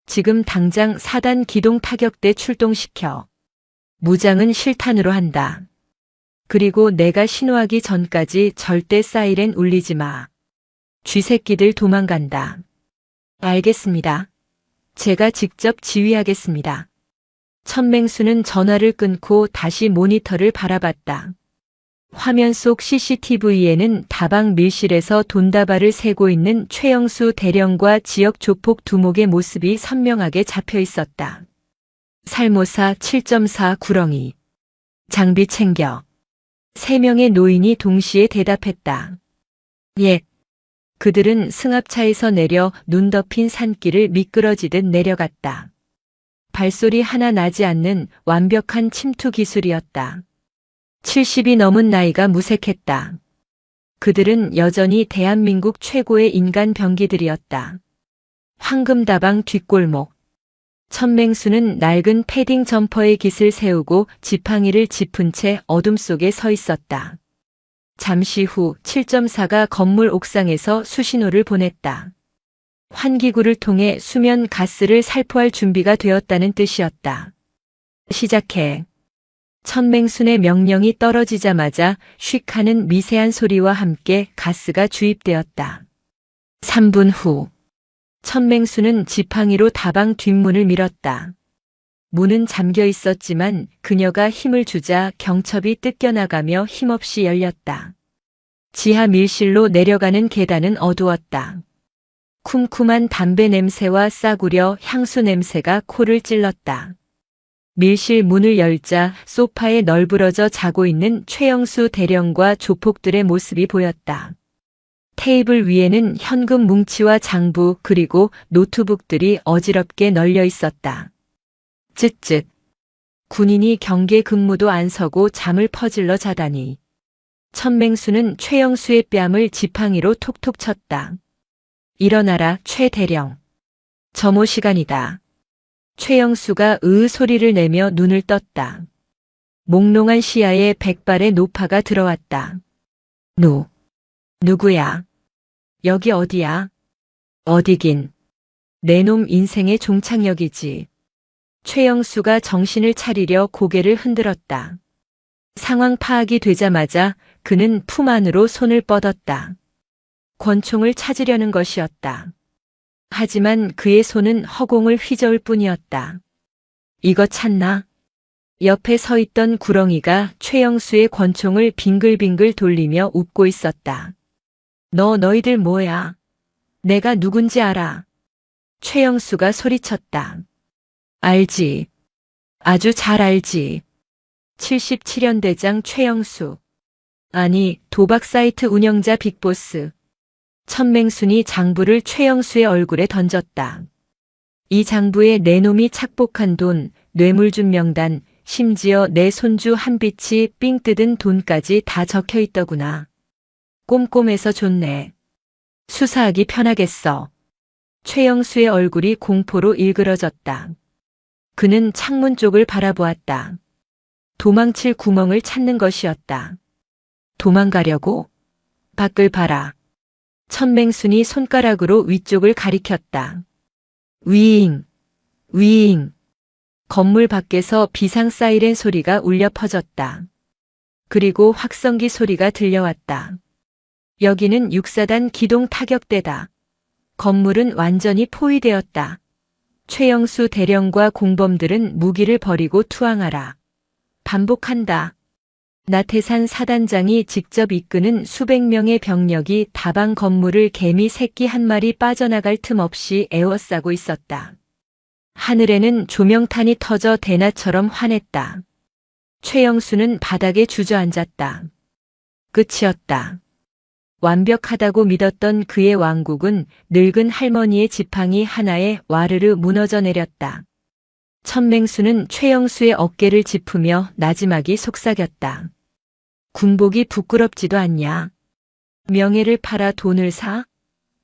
지금 당장 4단 기동 타격대 출동시켜. 무장은 실탄으로 한다. 그리고 내가 신호하기 전까지 절대 사이렌 울리지 마. 쥐새끼들 도망간다. 알겠습니다. 제가 직접 지휘하겠습니다. 천맹수는 전화를 끊고 다시 모니터를 바라봤다. 화면 속 CCTV에는 다방 밀실에서 돈다발을 세고 있는 최영수 대령과 지역 조폭 두목의 모습이 선명하게 잡혀 있었다. 살모사 7.4 구렁이. 장비 챙겨. 3명의 노인이 동시에 대답했다. 예. 그들은 승합차에서 내려 눈 덮인 산길을 미끄러지듯 내려갔다. 발소리 하나 나지 않는 완벽한 침투 기술이었다. 70이 넘은 나이가 무색했다. 그들은 여전히 대한민국 최고의 인간 병기들이었다. 황금다방 뒷골목. 천맹수는 낡은 패딩 점퍼에 깃을 세우고 지팡이를 짚은 채 어둠 속에 서 있었다. 잠시 후 7.4가 건물 옥상에서 수신호를 보냈다. 환기구를 통해 수면 가스를 살포할 준비가 되었다는 뜻이었다. 시작해. 천맹순의 명령이 떨어지자마자 슉 하는 미세한 소리와 함께 가스가 주입되었다. 3분 후. 천맹수는 지팡이로 다방 뒷문을 밀었다. 문은 잠겨 있었지만 그녀가 힘을 주자 경첩이 뜯겨나가며 힘없이 열렸다. 지하 밀실로 내려가는 계단은 어두웠다. 쿰쿰한 담배 냄새와 싸구려 향수 냄새가 코를 찔렀다. 밀실 문을 열자 소파에 널브러져 자고 있는 최영수 대령과 조폭들의 모습이 보였다. 테이블 위에는 현금 뭉치와 장부 그리고 노트북들이 어지럽게 널려 있었다. 쯧쯧. 군인이 경계 근무도 안 서고 잠을 퍼질러 자다니. 천맹수는 최영수의 뺨을 지팡이로 톡톡 쳤다. 일어나라, 최 대령. 점호 시간이다. 최영수가 으으 소리를 내며 눈을 떴다. 몽롱한 시야에 백발의 노파가 들어왔다. 누구야? 여기 어디야? 어디긴. 내 놈 인생의 종착역이지. 최영수가 정신을 차리려 고개를 흔들었다. 상황 파악이 되자마자 그는 품 안으로 손을 뻗었다. 권총을 찾으려는 것이었다. 하지만 그의 손은 허공을 휘저을 뿐이었다. 이거 찾나? 옆에 서 있던 구렁이가 최영수의 권총을 빙글빙글 돌리며 웃고 있었다. 너희들 뭐야? 내가 누군지 알아. 최영수가 소리쳤다. 알지. 아주 잘 알지. 77연대장 최영수. 아니, 도박 사이트 운영자 빅보스. 천맹순이 장부를 최영수의 얼굴에 던졌다. 이 장부에 내 놈이 착복한 돈, 뇌물준 명단, 심지어 내 손주 한빛이 삥 뜯은 돈까지 다 적혀 있더구나. 꼼꼼해서 좋네. 수사하기 편하겠어. 최영수의 얼굴이 공포로 일그러졌다. 그는 창문 쪽을 바라보았다. 도망칠 구멍을 찾는 것이었다. 도망가려고? 밖을 봐라. 천맹순이 손가락으로 위쪽을 가리켰다. 위잉, 위잉. 건물 밖에서 비상 사이렌 소리가 울려 퍼졌다. 그리고 확성기 소리가 들려왔다. 여기는 6사단 기동 타격대다. 건물은 완전히 포위되었다. 최영수 대령과 공범들은 무기를 버리고 투항하라. 반복한다. 나태산 사단장이 직접 이끄는 수백 명의 병력이 다방 건물을 개미 새끼 한 마리 빠져나갈 틈 없이 에워싸고 있었다. 하늘에는 조명탄이 터져 대낮처럼 환했다. 최영수는 바닥에 주저앉았다. 끝이었다. 완벽하다고 믿었던 그의 왕국은 늙은 할머니의 지팡이 하나에 와르르 무너져 내렸다. 천맹수는 최영수의 어깨를 짚으며 나지막이 속삭였다. 군복이 부끄럽지도 않냐? 명예를 팔아 돈을 사?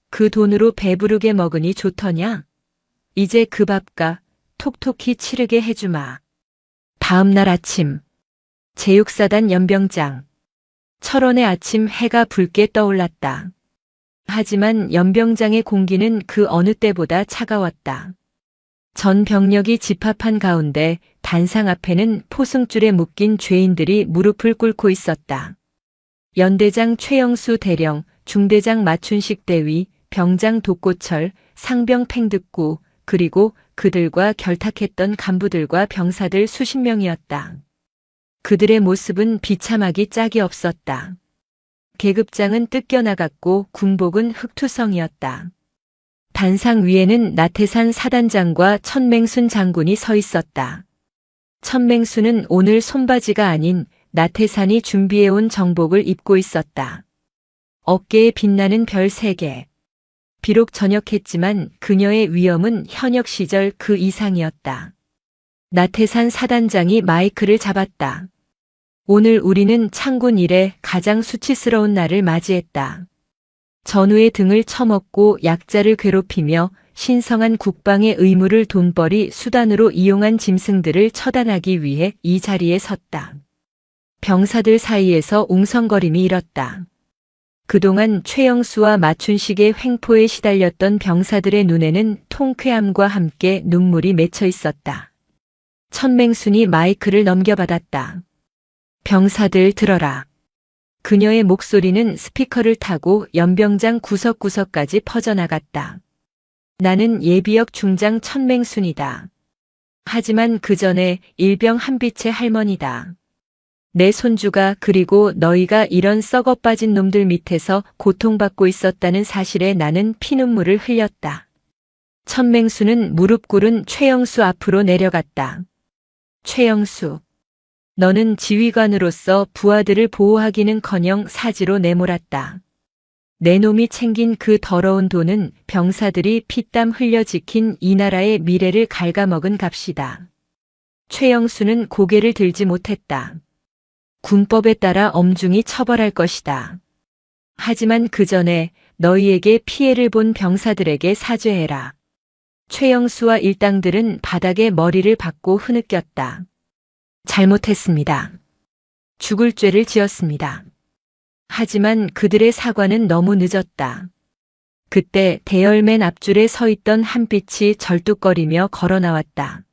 그 돈으로 배부르게 먹으니 좋더냐? 이제 그 밥값 톡톡히 치르게 해주마. 다음 날 아침. 제6사단 연병장. 철원의 아침 해가 붉게 떠올랐다. 하지만 연병장의 공기는 그 어느 때보다 차가웠다. 전 병력이 집합한 가운데 단상 앞에는 포승줄에 묶인 죄인들이 무릎을 꿇고 있었다. 연대장 최영수 대령, 중대장 마춘식 대위, 병장 독고철, 상병 팽득구, 그리고 그들과 결탁했던 간부들과 병사들 수십 명이었다. 그들의 모습은 비참하기 짝이 없었다. 계급장은 뜯겨나갔고 군복은 흑투성이었다. 단상 위에는 나태산 사단장과 천맹순 장군이 서 있었다. 천맹순은 오늘 손바지가 아닌 나태산이 준비해온 정복을 입고 있었다. 어깨에 빛나는 별 3개. 비록 전역했지만 그녀의 위엄은 현역 시절 그 이상이었다. 나태산 사단장이 마이크를 잡았다. 오늘 우리는 창군 이래 가장 수치스러운 날을 맞이했다. 전우의 등을 쳐먹고 약자를 괴롭히며 신성한 국방의 의무를 돈벌이 수단으로 이용한 짐승들을 처단하기 위해 이 자리에 섰다. 병사들 사이에서 웅성거림이 일었다. 그동안 최영수와 마춘식의 횡포에 시달렸던 병사들의 눈에는 통쾌함과 함께 눈물이 맺혀 있었다. 천맹순이 마이크를 넘겨받았다. 병사들 들어라. 그녀의 목소리는 스피커를 타고 연병장 구석구석까지 퍼져나갔다. 나는 예비역 중장 천맹순이다. 하지만 그 전에 일병 한빛의 할머니다. 내 손주가 그리고 너희가 이런 썩어 빠진 놈들 밑에서 고통받고 있었다는 사실에 나는 피눈물을 흘렸다. 천맹수는 무릎 꿇은 최영수 앞으로 내려갔다. 최영수, 너는 지휘관으로서 부하들을 보호하기는커녕 사지로 내몰았다. 내 놈이 챙긴 그 더러운 돈은 병사들이 피땀 흘려 지킨 이 나라의 미래를 갉아먹은 값이다. 최영수는 고개를 들지 못했다. 군법에 따라 엄중히 처벌할 것이다. 하지만 그 전에 너희에게 피해를 본 병사들에게 사죄해라. 최영수와 일당들은 바닥에 머리를 박고 흐느꼈다. 잘못했습니다. 죽을 죄를 지었습니다. 하지만 그들의 사과는 너무 늦었다. 그때 대열맨 앞줄에 서 있던 한빛이 절뚝거리며 걸어 나왔다.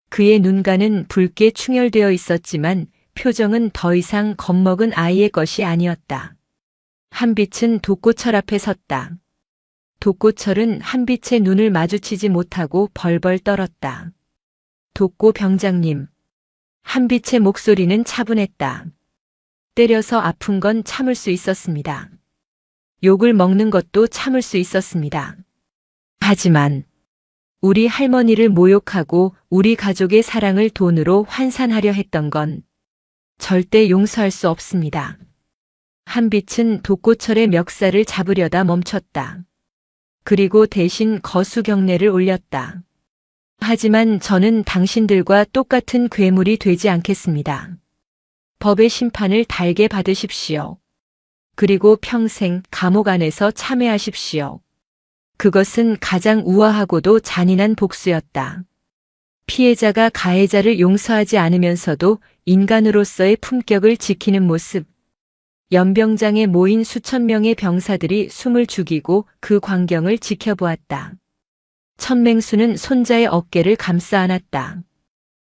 그의 눈가는 붉게 충혈되어 있었지만 표정은 더 이상 겁먹은 아이의 것이 아니었다. 한빛은 독고철 앞에 섰다. 독고철은 한빛의 눈을 마주치지 못하고 벌벌 떨었다. 독고 병장님. 한빛의 목소리는 차분했다. 때려서 아픈 건 참을 수 있었습니다. 욕을 먹는 것도 참을 수 있었습니다. 하지만 우리 할머니를 모욕하고 우리 가족의 사랑을 돈으로 환산하려 했던 건 절대 용서할 수 없습니다. 한빛은 독고철의 멱살을 잡으려다 멈췄다. 그리고 대신 거수 경례를 올렸다. 하지만 저는 당신들과 똑같은 괴물이 되지 않겠습니다. 법의 심판을 달게 받으십시오. 그리고 평생 감옥 안에서 참회하십시오. 그것은 가장 우아하고도 잔인한 복수였다. 피해자가 가해자를 용서하지 않으면서도 인간으로서의 품격을 지키는 모습. 연병장에 모인 수천 명의 병사들이 숨을 죽이고 그 광경을 지켜보았다. 천맹수는 손자의 어깨를 감싸 안았다.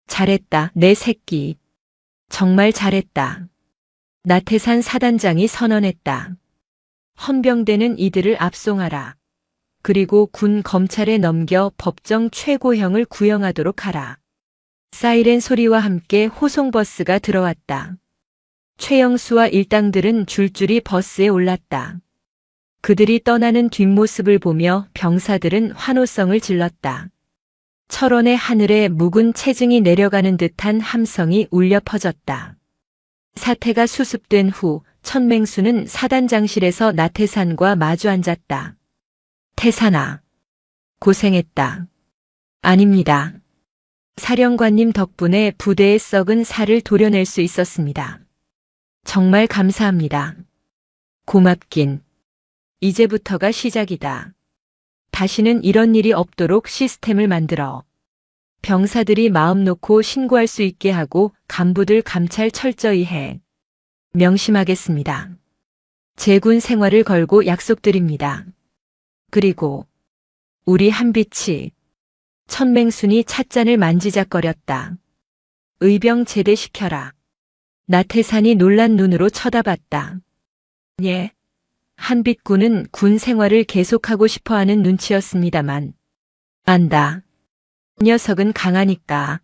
잘했다, 내 새끼. 정말 잘했다. 나태산 사단장이 선언했다. 헌병대는 이들을 압송하라. 그리고 군 검찰에 넘겨 법정 최고형을 구형하도록 하라. 사이렌 소리와 함께 호송버스가 들어왔다. 최영수와 일당들은 줄줄이 버스에 올랐다. 그들이 떠나는 뒷모습을 보며 병사들은 환호성을 질렀다. 철원의 하늘에 묵은 체증이 내려가는 듯한 함성이 울려 퍼졌다. 사태가 수습된 후 천맹수는 사단장실에서 나태산과 마주 앉았다. 태산아, 고생했다. 아닙니다. 사령관님 덕분에 부대의 썩은 살을 도려낼 수 있었습니다. 정말 감사합니다. 고맙긴. 이제부터가 시작이다. 다시는 이런 일이 없도록 시스템을 만들어. 병사들이 마음 놓고 신고할 수 있게 하고 간부들 감찰 철저히 해. 명심하겠습니다. 제 군 생활을 걸고 약속드립니다. 그리고 우리 한빛이 천맹순이 찻잔을 만지작거렸다. 의병 제대시켜라. 나태산이 놀란 눈으로 쳐다봤다. 예. 한빛군은 군 생활을 계속하고 싶어하는 눈치였습니다만. 안다. 녀석은 강하니까.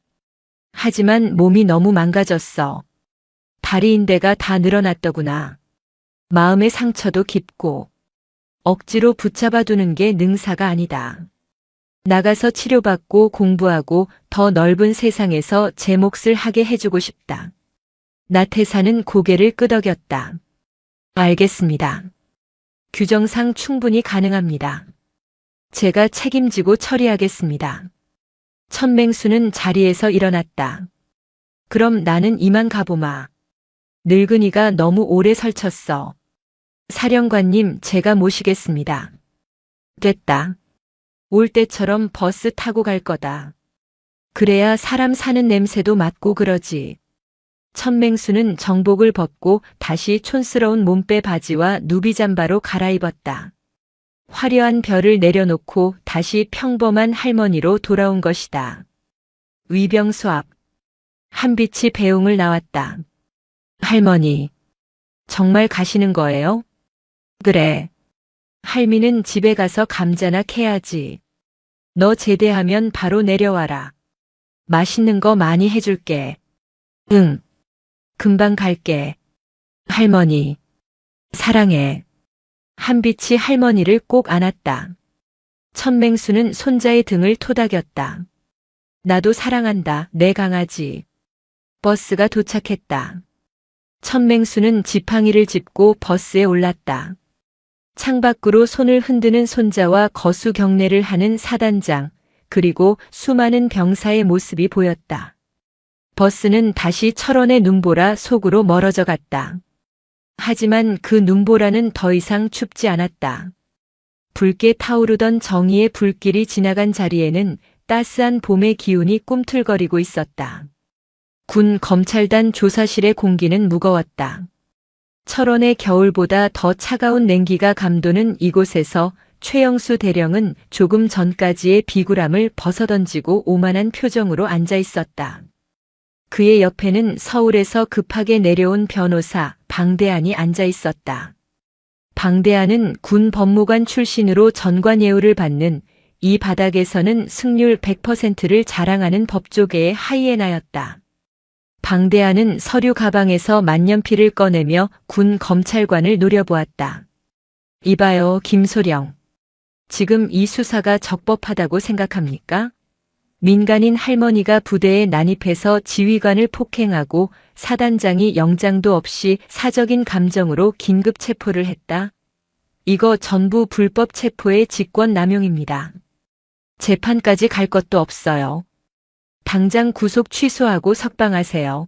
하지만 몸이 너무 망가졌어. 다리 인대가 다 늘어났더구나. 마음의 상처도 깊고. 억지로 붙잡아두는 게 능사가 아니다. 나가서 치료받고 공부하고 더 넓은 세상에서 제 몫을 하게 해주고 싶다. 나태사는 고개를 끄덕였다. 알겠습니다. 규정상 충분히 가능합니다. 제가 책임지고 처리하겠습니다. 천맹수는 자리에서 일어났다. 그럼 나는 이만 가보마. 늙은이가 너무 오래 설쳤어. 사령관님, 제가 모시겠습니다. 됐다. 올 때처럼 버스 타고 갈 거다. 그래야 사람 사는 냄새도 맡고 그러지. 천맹수는 정복을 벗고 다시 촌스러운 몸빼 바지와 누비잠바로 갈아입었다. 화려한 별을 내려놓고 다시 평범한 할머니로 돌아온 것이다. 위병소 앞. 한빛이 배웅을 나왔다. 할머니, 정말 가시는 거예요? 그래. 할미는 집에 가서 감자나 캐야지. 너 제대하면 바로 내려와라. 맛있는 거 많이 해줄게. 응. 금방 갈게. 할머니. 사랑해. 한빛이 할머니를 꼭 안았다. 천맹수는 손자의 등을 토닥였다. 나도 사랑한다, 내 강아지. 버스가 도착했다. 천맹수는 지팡이를 짚고 버스에 올랐다. 창밖으로 손을 흔드는 손자와 거수 경례를 하는 사단장, 그리고 수많은 병사의 모습이 보였다. 버스는 다시 철원의 눈보라 속으로 멀어져 갔다. 하지만 그 눈보라는 더 이상 춥지 않았다. 붉게 타오르던 정의의 불길이 지나간 자리에는 따스한 봄의 기운이 꿈틀거리고 있었다. 군 검찰단 조사실의 공기는 무거웠다. 철원의 겨울보다 더 차가운 냉기가 감도는 이곳에서 최영수 대령은 조금 전까지의 비굴함을 벗어던지고 오만한 표정으로 앉아 있었다. 그의 옆에는 서울에서 급하게 내려온 변호사 방대안이 앉아 있었다. 방대안은 군 법무관 출신으로 전관예우를 받는 이 바닥에서는 승률 100%를 자랑하는 법조계의 하이에나였다. 방대안은 서류 가방에서 만년필을 꺼내며 군 검찰관을 노려보았다. 이봐요, 김소령. 지금 이 수사가 적법하다고 생각합니까? 민간인 할머니가 부대에 난입해서 지휘관을 폭행하고 사단장이 영장도 없이 사적인 감정으로 긴급 체포를 했다. 이거 전부 불법 체포의 직권남용입니다. 재판까지 갈 것도 없어요. 당장 구속 취소하고 석방하세요.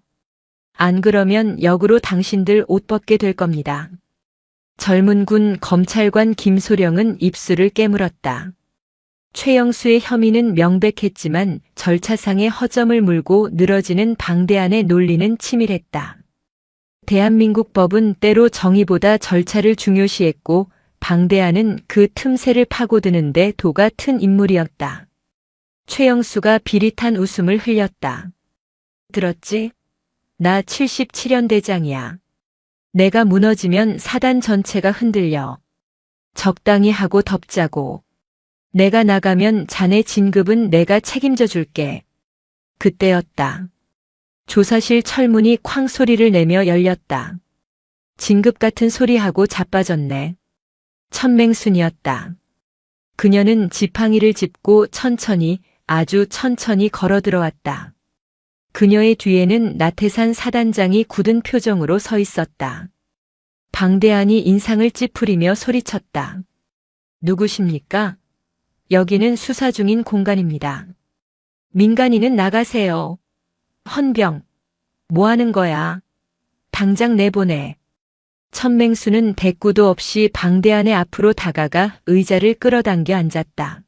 안 그러면 역으로 당신들 옷 벗게 될 겁니다. 젊은 군 검찰관 김소령은 입술을 깨물었다. 최영수의 혐의는 명백했지만 절차상의 허점을 물고 늘어지는 방대안의 논리는 치밀했다. 대한민국 법은 때로 정의보다 절차를 중요시했고 방대안은 그 틈새를 파고드는데 도가 튼 인물이었다. 최영수가 비릿한 웃음을 흘렸다. 들었지? 나 77년 대장이야. 내가 무너지면 사단 전체가 흔들려. 적당히 하고 덮자고. 내가 나가면 자네 진급은 내가 책임져 줄게. 그때였다. 조사실 철문이 쾅 소리를 내며 열렸다. 진급 같은 소리하고 자빠졌네. 천맹순이었다. 그녀는 지팡이를 짚고 천천히, 아주 천천히 걸어 들어왔다. 그녀의 뒤에는 나태산 사단장이 굳은 표정으로 서 있었다. 방대안이 인상을 찌푸리며 소리쳤다. 누구십니까? 여기는 수사 중인 공간입니다. 민간인은 나가세요. 헌병. 뭐 하는 거야? 당장 내보내. 천맹수는 대꾸도 없이 방대안의 앞으로 다가가 의자를 끌어당겨 앉았다.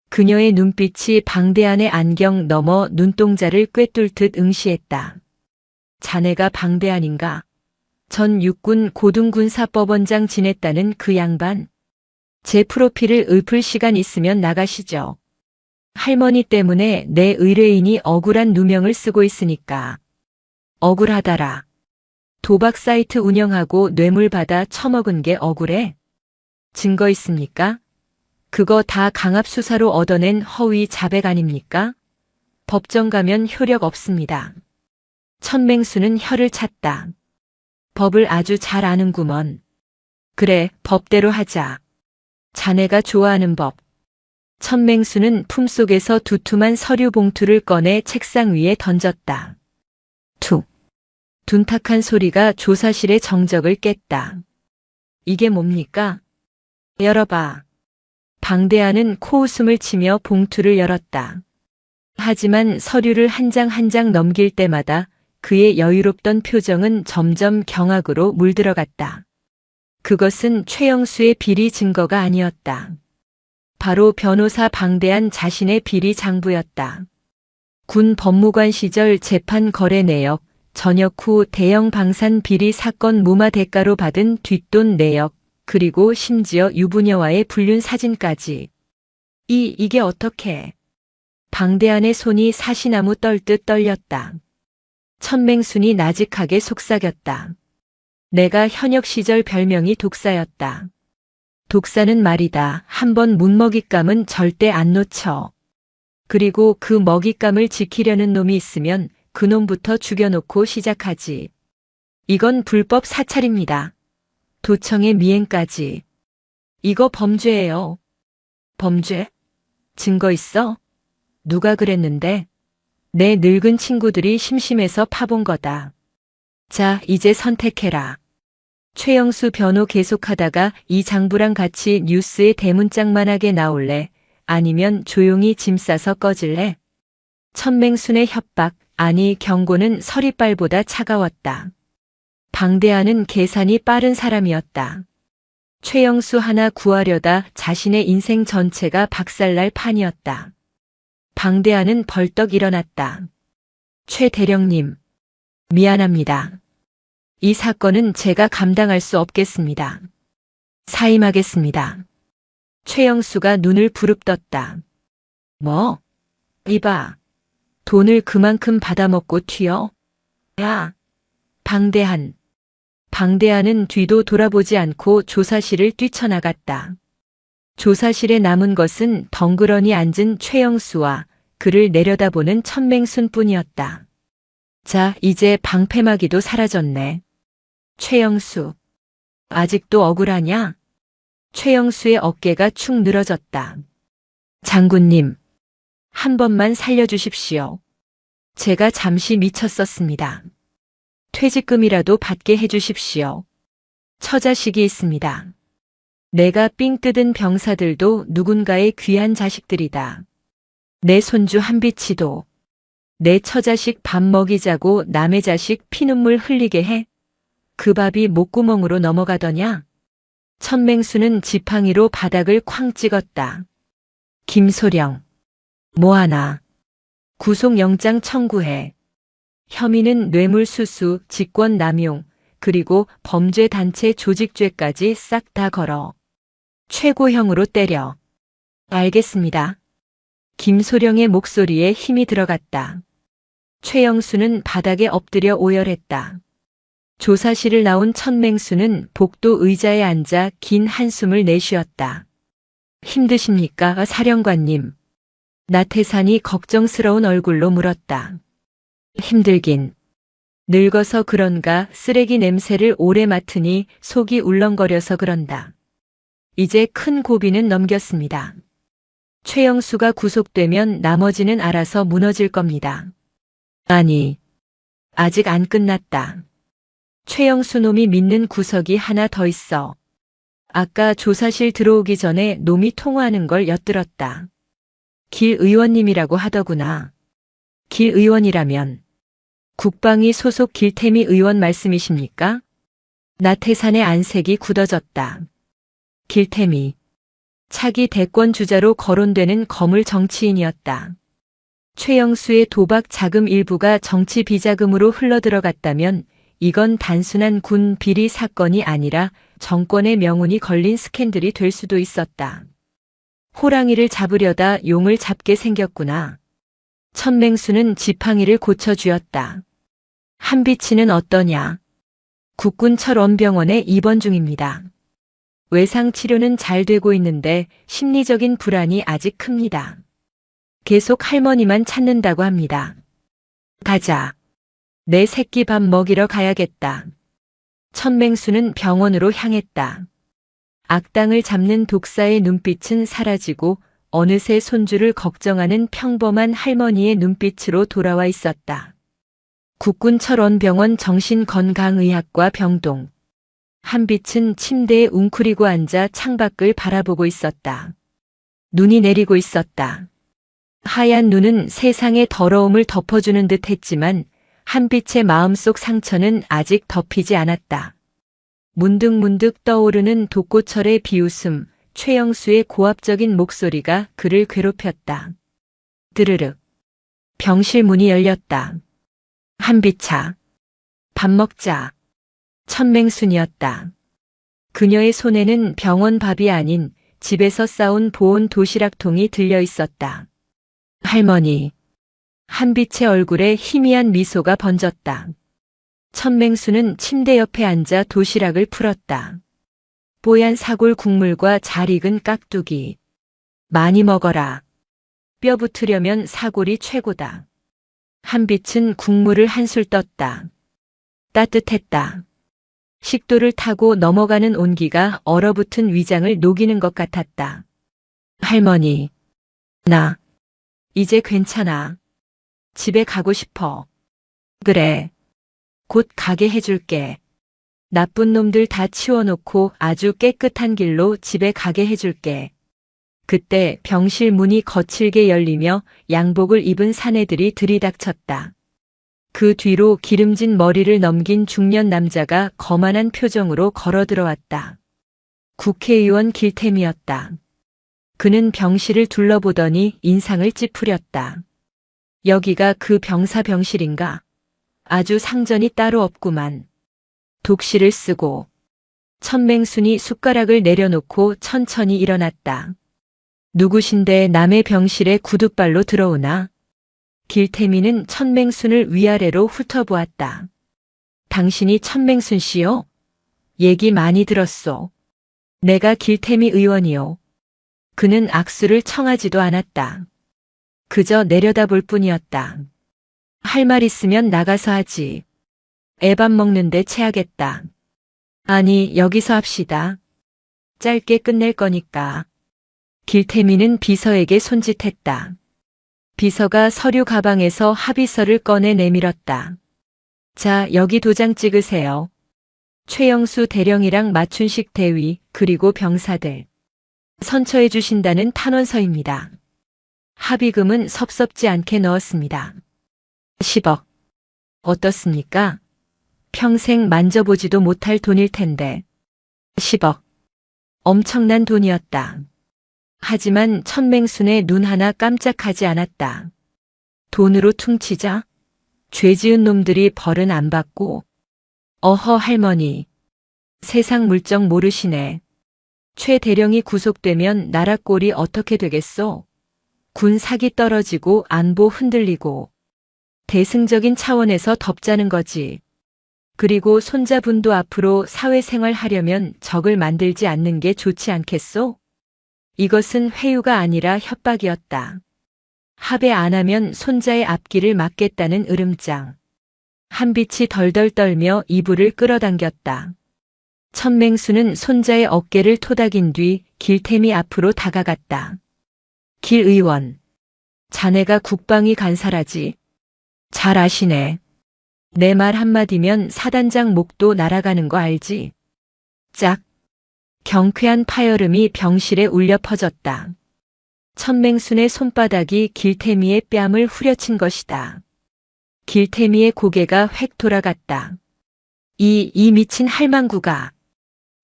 그녀의 눈빛이 방대안의 안경 너머 눈동자를 꿰뚫듯 응시했다. 자네가 방대안인가? 전 육군 고등군사법원장 지냈다는 그 양반. 제 프로필을 읊을 시간 있으면 나가시죠. 할머니 때문에 내 의뢰인이 억울한 누명을 쓰고 있으니까. 억울하다라. 도박 사이트 운영하고 뇌물 받아 처먹은 게 억울해? 증거 있습니까? 그거 다 강압수사로 얻어낸 허위 자백 아닙니까? 법정 가면 효력 없습니다. 천맹수는 혀를 찼다. 법을 아주 잘 아는구먼. 그래, 법대로 하자. 자네가 좋아하는 법. 천맹수는 품속에서 두툼한 서류 봉투를 꺼내 책상 위에 던졌다. 툭. 둔탁한 소리가 조사실의 정적을 깼다. 이게 뭡니까? 열어봐. 방대하는 코웃음을 치며 봉투를 열었다. 하지만 서류를 한 장 한 장 넘길 때마다 그의 여유롭던 표정은 점점 경악으로 물들어갔다. 그것은 최영수의 비리 증거가 아니었다. 바로 변호사 방대한 자신의 비리 장부였다. 군 법무관 시절 재판 거래 내역, 전역 후 대형 방산 비리 사건 무마 대가로 받은 뒷돈 내역, 그리고 심지어 유부녀와의 불륜 사진까지. 이게 어떻게? 방대한의 손이 사시나무 떨듯 떨렸다. 천맹순이 나직하게 속삭였다. 내가 현역 시절 별명이 독사였다. 독사는 말이다. 한번 문 먹잇감은 절대 안 놓쳐. 그리고 그 먹잇감을 지키려는 놈이 있으면 그 놈부터 죽여놓고 시작하지. 이건 불법 사찰입니다. 도청의 미행까지. 이거 범죄예요. 범죄? 증거 있어? 누가 그랬는데? 내 늙은 친구들이 심심해서 파본 거다. 자, 이제 선택해라. 최영수 변호 계속하다가 이 장부랑 같이 뉴스에 대문짝만하게 나올래? 아니면 조용히 짐 싸서 꺼질래? 천맹순의 협박, 아니 경고는 서리빨보다 차가웠다. 방대하는 계산이 빠른 사람이었다. 최영수 하나 구하려다 자신의 인생 전체가 박살날 판이었다. 방대하는 벌떡 일어났다. 최 대령님, 미안합니다. 이 사건은 제가 감당할 수 없겠습니다. 사임하겠습니다. 최영수가 눈을 부릅떴다. 뭐? 이봐. 돈을 그만큼 받아먹고 튀어? 야. 방대한은 뒤도 돌아보지 않고 조사실을 뛰쳐나갔다. 조사실에 남은 것은 덩그러니 앉은 최영수와 그를 내려다보는 천맹순뿐이었다. 자, 이제 방패막이도 사라졌네. 최영수, 아직도 억울하냐? 최영수의 어깨가 축 늘어졌다. 장군님, 한 번만 살려주십시오. 제가 잠시 미쳤었습니다. 퇴직금이라도 받게 해주십시오. 처자식이 있습니다. 내가 삥 뜯은 병사들도 누군가의 귀한 자식들이다. 내 손주 한비치도 내 처자식 밥 먹이자고 남의 자식 피눈물 흘리게 해? 그 밥이 목구멍으로 넘어가더냐? 천맹수는 지팡이로 바닥을 쾅 찍었다. 김소령, 뭐하나? 구속영장 청구해. 혐의는 뇌물수수, 직권남용, 그리고 범죄단체 조직죄까지 싹 다 걸어. 최고형으로 때려. 알겠습니다. 김소령의 목소리에 힘이 들어갔다. 최영수는 바닥에 엎드려 오열했다. 조사실을 나온 천맹수는 복도 의자에 앉아 긴 한숨을 내쉬었다. 힘드십니까, 사령관님? 나태산이 걱정스러운 얼굴로 물었다. 힘들긴. 늙어서 그런가 쓰레기 냄새를 오래 맡으니 속이 울렁거려서 그런다. 이제 큰 고비는 넘겼습니다. 최영수가 구속되면 나머지는 알아서 무너질 겁니다. 아니, 아직 안 끝났다. 최영수 놈이 믿는 구석이 하나 더 있어. 아까 조사실 들어오기 전에 놈이 통화하는 걸 엿들었다. 길 의원님이라고 하더구나. 길 의원이라면 국방위 소속 길태미 의원 말씀이십니까? 나태산의 안색이 굳어졌다. 길태미. 차기 대권 주자로 거론되는 거물 정치인이었다. 최영수의 도박 자금 일부가 정치 비자금으로 흘러들어갔다면 이건 단순한 군 비리 사건이 아니라 정권의 명운이 걸린 스캔들이 될 수도 있었다. 호랑이를 잡으려다 용을 잡게 생겼구나. 천맹수는 지팡이를 고쳐주었다. 한비치는 어떠냐? 국군 철원병원에 입원 중입니다. 외상 치료는 잘 되고 있는데 심리적인 불안이 아직 큽니다. 계속 할머니만 찾는다고 합니다. 가자. 내 새끼 밥 먹이러 가야겠다. 천맹수는 병원으로 향했다. 악당을 잡는 독사의 눈빛은 사라지고 어느새 손주를 걱정하는 평범한 할머니의 눈빛으로 돌아와 있었다. 국군철원병원 정신건강의학과 병동. 한빛은 침대에 웅크리고 앉아 창밖을 바라보고 있었다. 눈이 내리고 있었다. 하얀 눈은 세상의 더러움을 덮어주는 듯 했지만 한빛의 마음속 상처는 아직 덮이지 않았다. 문득문득 떠오르는 독고철의 비웃음, 최영수의 고압적인 목소리가 그를 괴롭혔다. 드르륵. 병실 문이 열렸다. 한빛아. 밥 먹자. 천맹순이었다. 그녀의 손에는 병원 밥이 아닌 집에서 싸온 보온 도시락통이 들려 있었다. 할머니. 한빛의 얼굴에 희미한 미소가 번졌다. 천맹수는 침대 옆에 앉아 도시락을 풀었다. 뽀얀 사골 국물과 잘 익은 깍두기. 많이 먹어라. 뼈 붙으려면 사골이 최고다. 한빛은 국물을 한술 떴다. 따뜻했다. 식도를 타고 넘어가는 온기가 얼어붙은 위장을 녹이는 것 같았다. 할머니. 나. 이제 괜찮아. 집에 가고 싶어. 그래. 곧 가게 해줄게. 나쁜 놈들 다 치워놓고 아주 깨끗한 길로 집에 가게 해줄게. 그때 병실 문이 거칠게 열리며 양복을 입은 사내들이 들이닥쳤다. 그 뒤로 기름진 머리를 넘긴 중년 남자가 거만한 표정으로 걸어 들어왔다. 국회의원 길템이었다. 그는 병실을 둘러보더니 인상을 찌푸렸다. 여기가 그 병사 병실인가? 아주 상전이 따로 없구만. 독시를 쓰고. 천맹순이 숟가락을 내려놓고 천천히 일어났다. 누구신데 남의 병실에 구둣발로 들어오나? 길태미는 천맹순을 위아래로 훑어보았다. 당신이 천맹순 씨요? 얘기 많이 들었소. 내가 길태미 의원이요. 그는 악수를 청하지도 않았다. 그저 내려다볼 뿐이었다. 할 말 있으면 나가서 하지. 애밥 먹는데 체하겠다. 아니, 여기서 합시다. 짧게 끝낼 거니까. 길태미는 비서에게 손짓했다. 비서가 서류 가방에서 합의서를 꺼내 내밀었다. 자, 여기 도장 찍으세요. 최영수 대령이랑 마춘식 대위, 그리고 병사들. 선처해 주신다는 탄원서입니다. 합의금은 섭섭지 않게 넣었습니다. 10억. 어떻습니까? 평생 만져보지도 못할 돈일 텐데. 10억. 엄청난 돈이었다. 하지만 천맹순의 눈 하나 깜짝하지 않았다. 돈으로 퉁치자? 죄 지은 놈들이 벌은 안 받고. 어허 할머니. 세상 물정 모르시네. 최 대령이 구속되면 나라 꼴이 어떻게 되겠소? 군 사기 떨어지고 안보 흔들리고. 대승적인 차원에서 덮자는 거지. 그리고 손자분도 앞으로 사회생활 하려면 적을 만들지 않는 게 좋지 않겠소? 이것은 회유가 아니라 협박이었다. 합의 안 하면 손자의 앞길을 막겠다는 으름장. 한빛이 덜덜 떨며 이불을 끌어당겼다. 천맹수는 손자의 어깨를 토닥인 뒤 길템이 앞으로 다가갔다. 길 의원. 자네가 국방위 간사라지. 잘 아시네. 내 말 한마디면 사단장 목도 날아가는 거 알지? 짝. 경쾌한 파열음이 병실에 울려 퍼졌다. 천맹순의 손바닥이 길태미의 뺨을 후려친 것이다. 길태미의 고개가 획 돌아갔다. 이 미친 할망구가.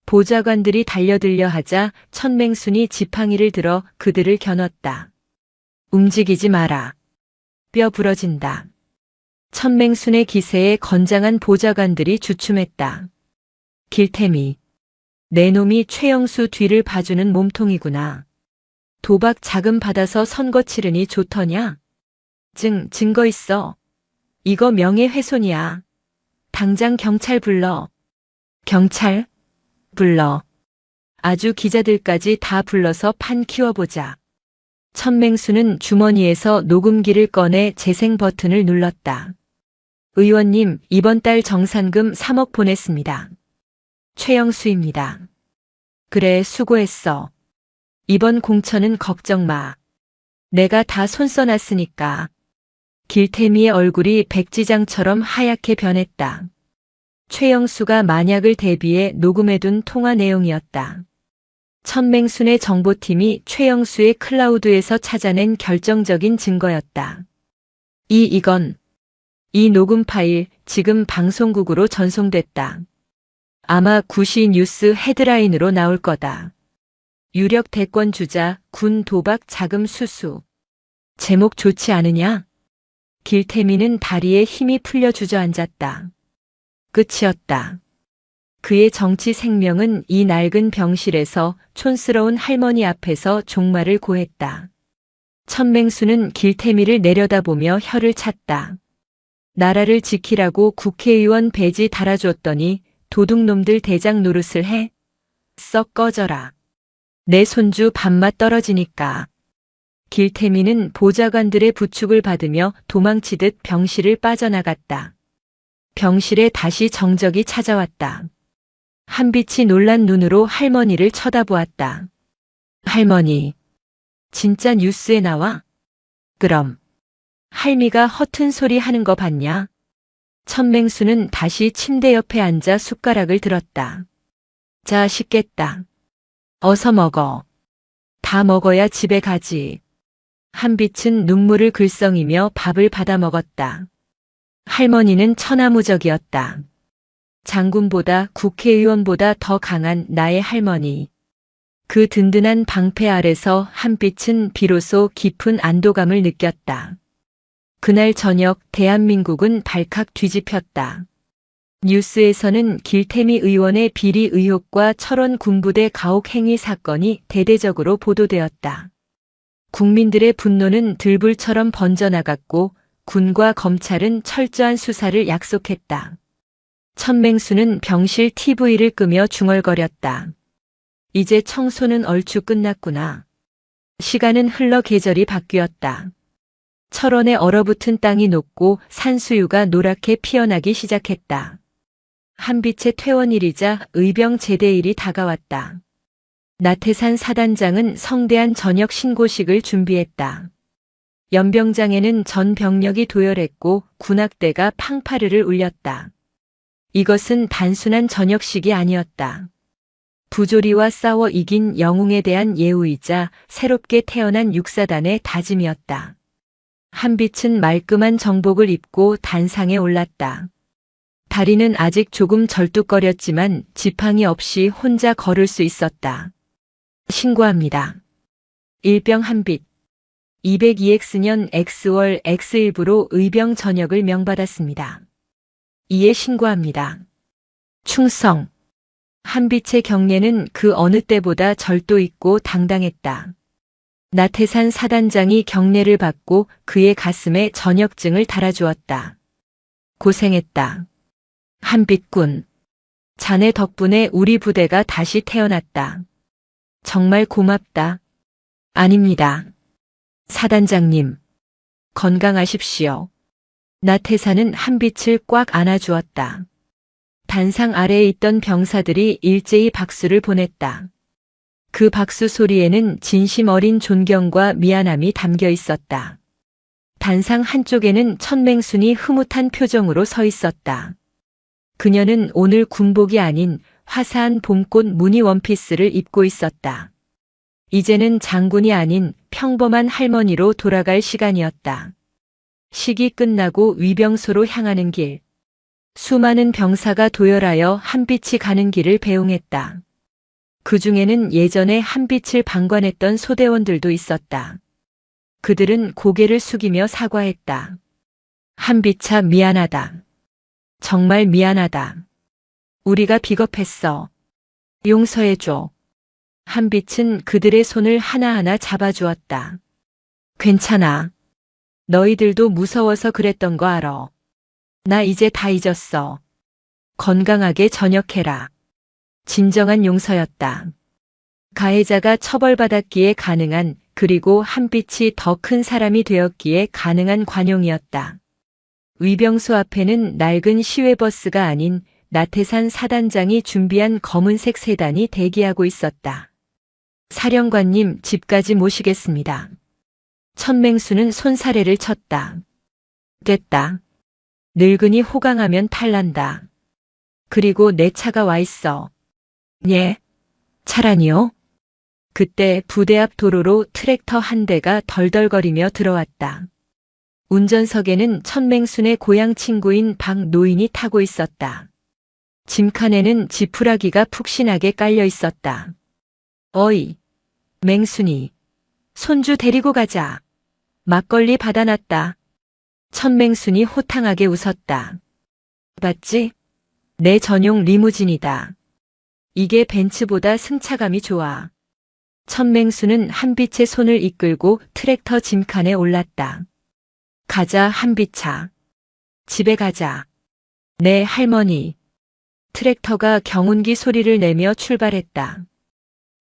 보좌관들이 달려들려 하자 천맹순이 지팡이를 들어 그들을 겨눴다. 움직이지 마라. 뼈 부러진다. 천맹순의 기세에 건장한 보좌관들이 주춤했다. 길태미. 내 놈이 최영수 뒤를 봐주는 몸통이구나. 도박 자금 받아서 선거 치르니 좋더냐? 증거 있어. 이거 명예훼손이야. 당장 경찰 불러. 경찰? 불러. 아주 기자들까지 다 불러서 판 키워보자. 천맹수는 주머니에서 녹음기를 꺼내 재생 버튼을 눌렀다. 의원님, 이번 달 정산금 3억 보냈습니다. 최영수입니다. 그래, 수고했어. 이번 공천은 걱정 마. 내가 다 손써놨으니까. 길태미의 얼굴이 백지장처럼 하얗게 변했다. 최영수가 만약을 대비해 녹음해둔 통화 내용이었다. 천맹순의 정보팀이 최영수의 클라우드에서 찾아낸 결정적인 증거였다. 이 녹음 파일 지금 방송국으로 전송됐다. 아마 구시 뉴스 헤드라인으로 나올 거다. 유력 대권 주자 군 도박 자금 수수. 제목 좋지 않으냐? 길태미는 다리에 힘이 풀려 주저앉았다. 끝이었다. 그의 정치 생명은 이 낡은 병실에서 촌스러운 할머니 앞에서 종말을 고했다. 천맹수는 길태미를 내려다보며 혀를 찼다. 나라를 지키라고 국회의원 배지 달아줬더니 도둑놈들 대장 노릇을 해? 썩 꺼져라. 내 손주 밥맛 떨어지니까. 길태미는 보좌관들의 부축을 받으며 도망치듯 병실을 빠져나갔다. 병실에 다시 정적이 찾아왔다. 한빛이 놀란 눈으로 할머니를 쳐다보았다. 할머니, 진짜 뉴스에 나와? 그럼. 할미가 허튼 소리 하는 거 봤냐? 천맹수는 다시 침대 옆에 앉아 숟가락을 들었다. 자, 식겠다. 어서 먹어. 다 먹어야 집에 가지. 한빛은 눈물을 글썽이며 밥을 받아 먹었다. 할머니는 천하무적이었다. 장군보다 국회의원보다 더 강한 나의 할머니. 그 든든한 방패 아래서 한빛은 비로소 깊은 안도감을 느꼈다. 그날 저녁 대한민국은 발칵 뒤집혔다. 뉴스에서는 길태미 의원의 비리 의혹과 철원 군부대 가혹 행위 사건이 대대적으로 보도되었다. 국민들의 분노는 들불처럼 번져나갔고 군과 검찰은 철저한 수사를 약속했다. 천맹수는 병실 TV를 끄며 중얼거렸다. 이제 청소는 얼추 끝났구나. 시간은 흘러 계절이 바뀌었다. 철원에 얼어붙은 땅이 녹고 산수유가 노랗게 피어나기 시작했다. 한빛의 퇴원일이자 의병 제대일이 다가왔다. 나태산 사단장은 성대한 저녁 신고식을 준비했다. 연병장에는 전 병력이 도열했고 군악대가 팡파르를 울렸다. 이것은 단순한 저녁식이 아니었다. 부조리와 싸워 이긴 영웅에 대한 예우이자 새롭게 태어난 육사단의 다짐이었다. 한빛은 말끔한 정복을 입고 단상에 올랐다. 다리는 아직 조금 절뚝거렸지만 지팡이 없이 혼자 걸을 수 있었다. 신고합니다. 일병 한빛. 202X년 X월 X일부로 의병 전역을 명받았습니다. 이에 신고합니다. 충성. 한빛의 경례는 그 어느 때보다 절도 있고 당당했다. 나태산 사단장이 경례를 받고 그의 가슴에 전역증을 달아주었다. 고생했다. 한빛군. 자네 덕분에 우리 부대가 다시 태어났다. 정말 고맙다. 아닙니다. 사단장님. 건강하십시오. 나태산은 한빛을 꽉 안아주었다. 단상 아래에 있던 병사들이 일제히 박수를 보냈다. 그 박수 소리에는 진심 어린 존경과 미안함이 담겨 있었다. 단상 한쪽에는 천맹순이 흐뭇한 표정으로 서 있었다. 그녀는 오늘 군복이 아닌 화사한 봄꽃 무늬 원피스를 입고 있었다. 이제는 장군이 아닌 평범한 할머니로 돌아갈 시간이었다. 식이 끝나고 위병소로 향하는 길. 수많은 병사가 도열하여 한빛이 가는 길을 배웅했다. 그 중에는 예전에 한빛을 방관했던 소대원들도 있었다. 그들은 고개를 숙이며 사과했다. 한비차 미안하다. 정말 미안하다. 우리가 비겁했어. 용서해줘. 한빛은 그들의 손을 하나하나 잡아주었다. 괜찮아. 너희들도 무서워서 그랬던 거 알아. 나 이제 다 잊었어. 건강하게 전역해라. 진정한 용서였다. 가해자가 처벌받았기에 가능한, 그리고 한빛이 더 큰 사람이 되었기에 가능한 관용이었다. 위병소 앞에는 낡은 시외버스가 아닌 나태산 사단장이 준비한 검은색 세단이 대기하고 있었다. 사령관님, 집까지 모시겠습니다. 천맹수는 손사래를 쳤다. 됐다. 늙은이 호강하면 탈난다. 그리고 내 차가 와 있어. 예? 차라니요? 그때 부대 앞 도로로 트랙터 한 대가 덜덜거리며 들어왔다. 운전석에는 천맹순의 고향 친구인 박노인이 타고 있었다. 짐칸에는 지푸라기가 푹신하게 깔려 있었다. 어이, 맹순이. 손주 데리고 가자. 막걸리 받아놨다. 천맹순이 호탕하게 웃었다. 봤지? 내 전용 리무진이다. 이게 벤츠보다 승차감이 좋아. 천맹수는 한빛의 손을 이끌고 트랙터 짐칸에 올랐다. 가자, 한빛아. 집에 가자. 네, 할머니. 트랙터가 경운기 소리를 내며 출발했다.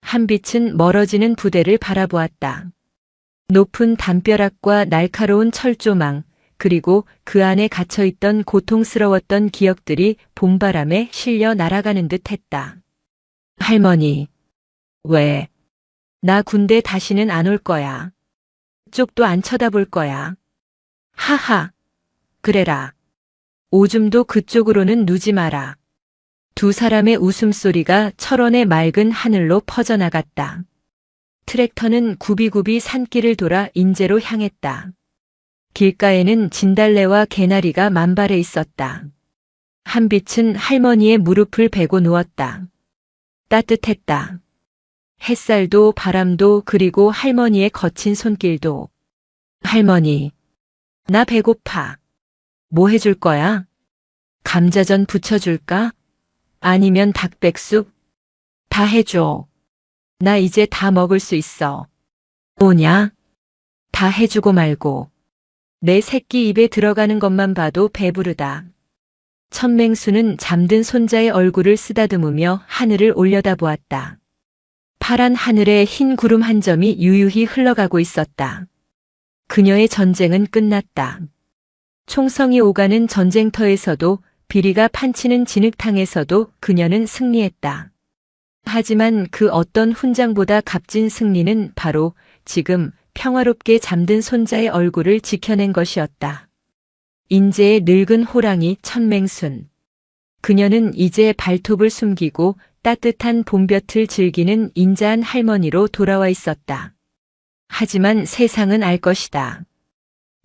한빛은 멀어지는 부대를 바라보았다. 높은 담벼락과 날카로운 철조망, 그리고 그 안에 갇혀있던 고통스러웠던 기억들이 봄바람에 실려 날아가는 듯 했다. 할머니. 왜? 나 군대 다시는 안 올 거야. 쪽도 안 쳐다볼 거야. 하하. 그래라. 오줌도 그쪽으로는 누지 마라. 두 사람의 웃음소리가 철원의 맑은 하늘로 퍼져나갔다. 트랙터는 굽이굽이 산길을 돌아 인제로 향했다. 길가에는 진달래와 개나리가 만발해 있었다. 한빛은 할머니의 무릎을 베고 누웠다. 따뜻했다. 햇살도 바람도 그리고 할머니의 거친 손길도. 할머니, 나 배고파. 뭐 해줄 거야? 감자전 부쳐줄까? 아니면 닭백숙? 다 해줘. 나 이제 다 먹을 수 있어. 뭐냐? 다 해주고 말고. 내 새끼 입에 들어가는 것만 봐도 배부르다. 천맹수는 잠든 손자의 얼굴을 쓰다듬으며 하늘을 올려다보았다. 파란 하늘에 흰 구름 한 점이 유유히 흘러가고 있었다. 그녀의 전쟁은 끝났다. 총성이 오가는 전쟁터에서도 비리가 판치는 진흙탕에서도 그녀는 승리했다. 하지만 그 어떤 훈장보다 값진 승리는 바로 지금 평화롭게 잠든 손자의 얼굴을 지켜낸 것이었다. 인제의 늙은 호랑이 천맹순. 그녀는 이제 발톱을 숨기고 따뜻한 봄볕을 즐기는 인자한 할머니로 돌아와 있었다. 하지만 세상은 알 것이다.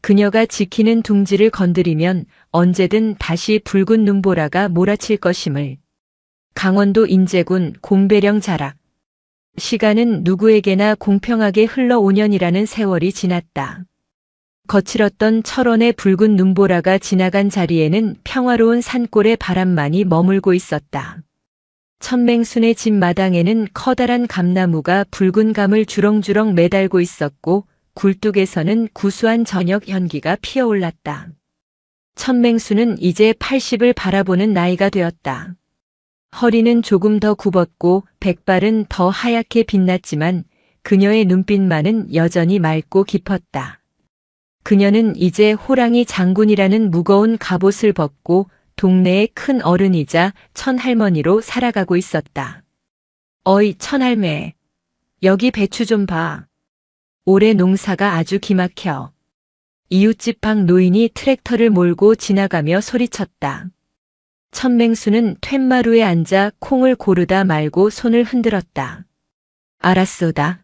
그녀가 지키는 둥지를 건드리면 언제든 다시 붉은 눈보라가 몰아칠 것임을. 강원도 인제군 곰배령 자락. 시간은 누구에게나 공평하게 흘러 5년이라는 세월이 지났다. 거칠었던 철원의 붉은 눈보라가 지나간 자리에는 평화로운 산골의 바람만이 머물고 있었다. 천맹순의 집 마당에는 커다란 감나무가 붉은 감을 주렁주렁 매달고 있었고 굴뚝에서는 구수한 저녁 연기가 피어올랐다. 천맹순은 이제 80을 바라보는 나이가 되었다. 허리는 조금 더 굽었고 백발은 더 하얗게 빛났지만 그녀의 눈빛만은 여전히 맑고 깊었다. 그녀는 이제 호랑이 장군이라는 무거운 갑옷을 벗고 동네의 큰 어른이자 천할머니로 살아가고 있었다. 어이 천할매, 여기 배추 좀 봐. 올해 농사가 아주 기막혀. 이웃집 박 노인이 트랙터를 몰고 지나가며 소리쳤다. 천맹수는 툇마루에 앉아 콩을 고르다 말고 손을 흔들었다. 알았소다.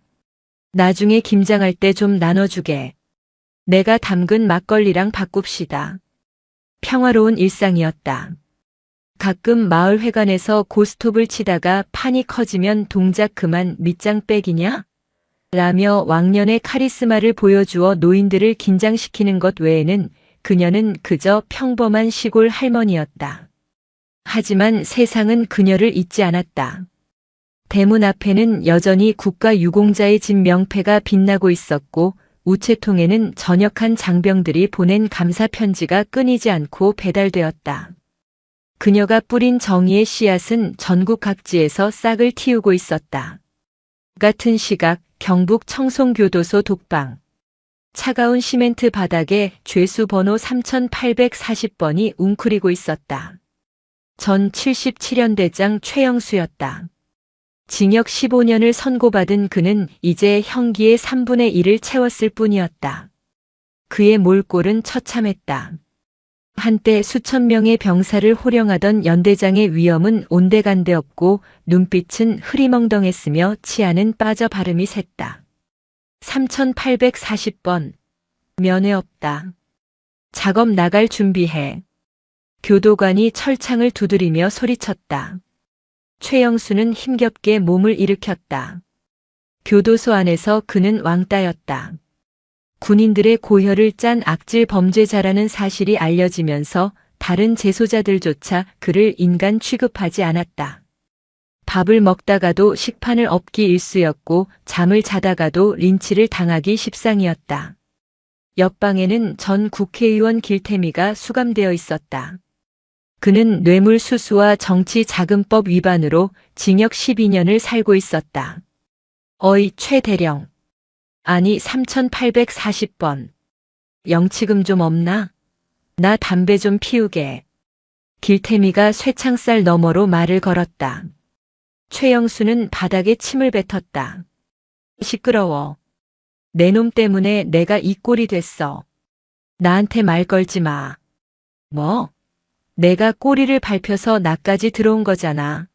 나중에 김장할 때 좀 나눠주게. 내가 담근 막걸리랑 바꿉시다. 평화로운 일상이었다. 가끔 마을 회관에서 고스톱을 치다가 판이 커지면 동작 그만 밑장 빼기냐? 라며 왕년의 카리스마를 보여주어 노인들을 긴장시키는 것 외에는 그녀는 그저 평범한 시골 할머니였다. 하지만 세상은 그녀를 잊지 않았다. 대문 앞에는 여전히 국가유공자의 집 명패가 빛나고 있었고 우체통에는 전역한 장병들이 보낸 감사 편지가 끊이지 않고 배달되었다. 그녀가 뿌린 정의의 씨앗은 전국 각지에서 싹을 틔우고 있었다. 같은 시각 경북 청송교도소 독방. 차가운 시멘트 바닥에 죄수 번호 3840번이 웅크리고 있었다. 전 77연대장 최영수였다. 징역 15년을 선고받은 그는 이제 형기의 3분의 1을 채웠을 뿐이었다. 그의 몰골은 처참했다. 한때 수천 명의 병사를 호령하던 연대장의 위엄은 온데간데 없고 눈빛은 흐리멍덩했으며 치아는 빠져 발음이 샜다. 3840번. 면회 없다. 작업 나갈 준비해. 교도관이 철창을 두드리며 소리쳤다. 최영수는 힘겹게 몸을 일으켰다. 교도소 안에서 그는 왕따였다. 군인들의 고혈을 짠 악질 범죄자라는 사실이 알려지면서 다른 재소자들조차 그를 인간 취급하지 않았다. 밥을 먹다가도 식판을 엎기 일쑤였고 잠을 자다가도 린치를 당하기 십상이었다. 옆방에는 전 국회의원 길태미가 수감되어 있었다. 그는 뇌물수수와 정치자금법 위반으로 징역 12년을 살고 있었다. 어이 최대령. 아니 3840번. 영치금 좀 없나? 나 담배 좀 피우게. 길태미가 쇠창살 너머로 말을 걸었다. 최영수는 바닥에 침을 뱉었다. 시끄러워. 내 놈 때문에 내가 이 꼴이 됐어. 나한테 말 걸지 마. 뭐? 내가 꼬리를 밟혀서 나까지 들어온 거잖아.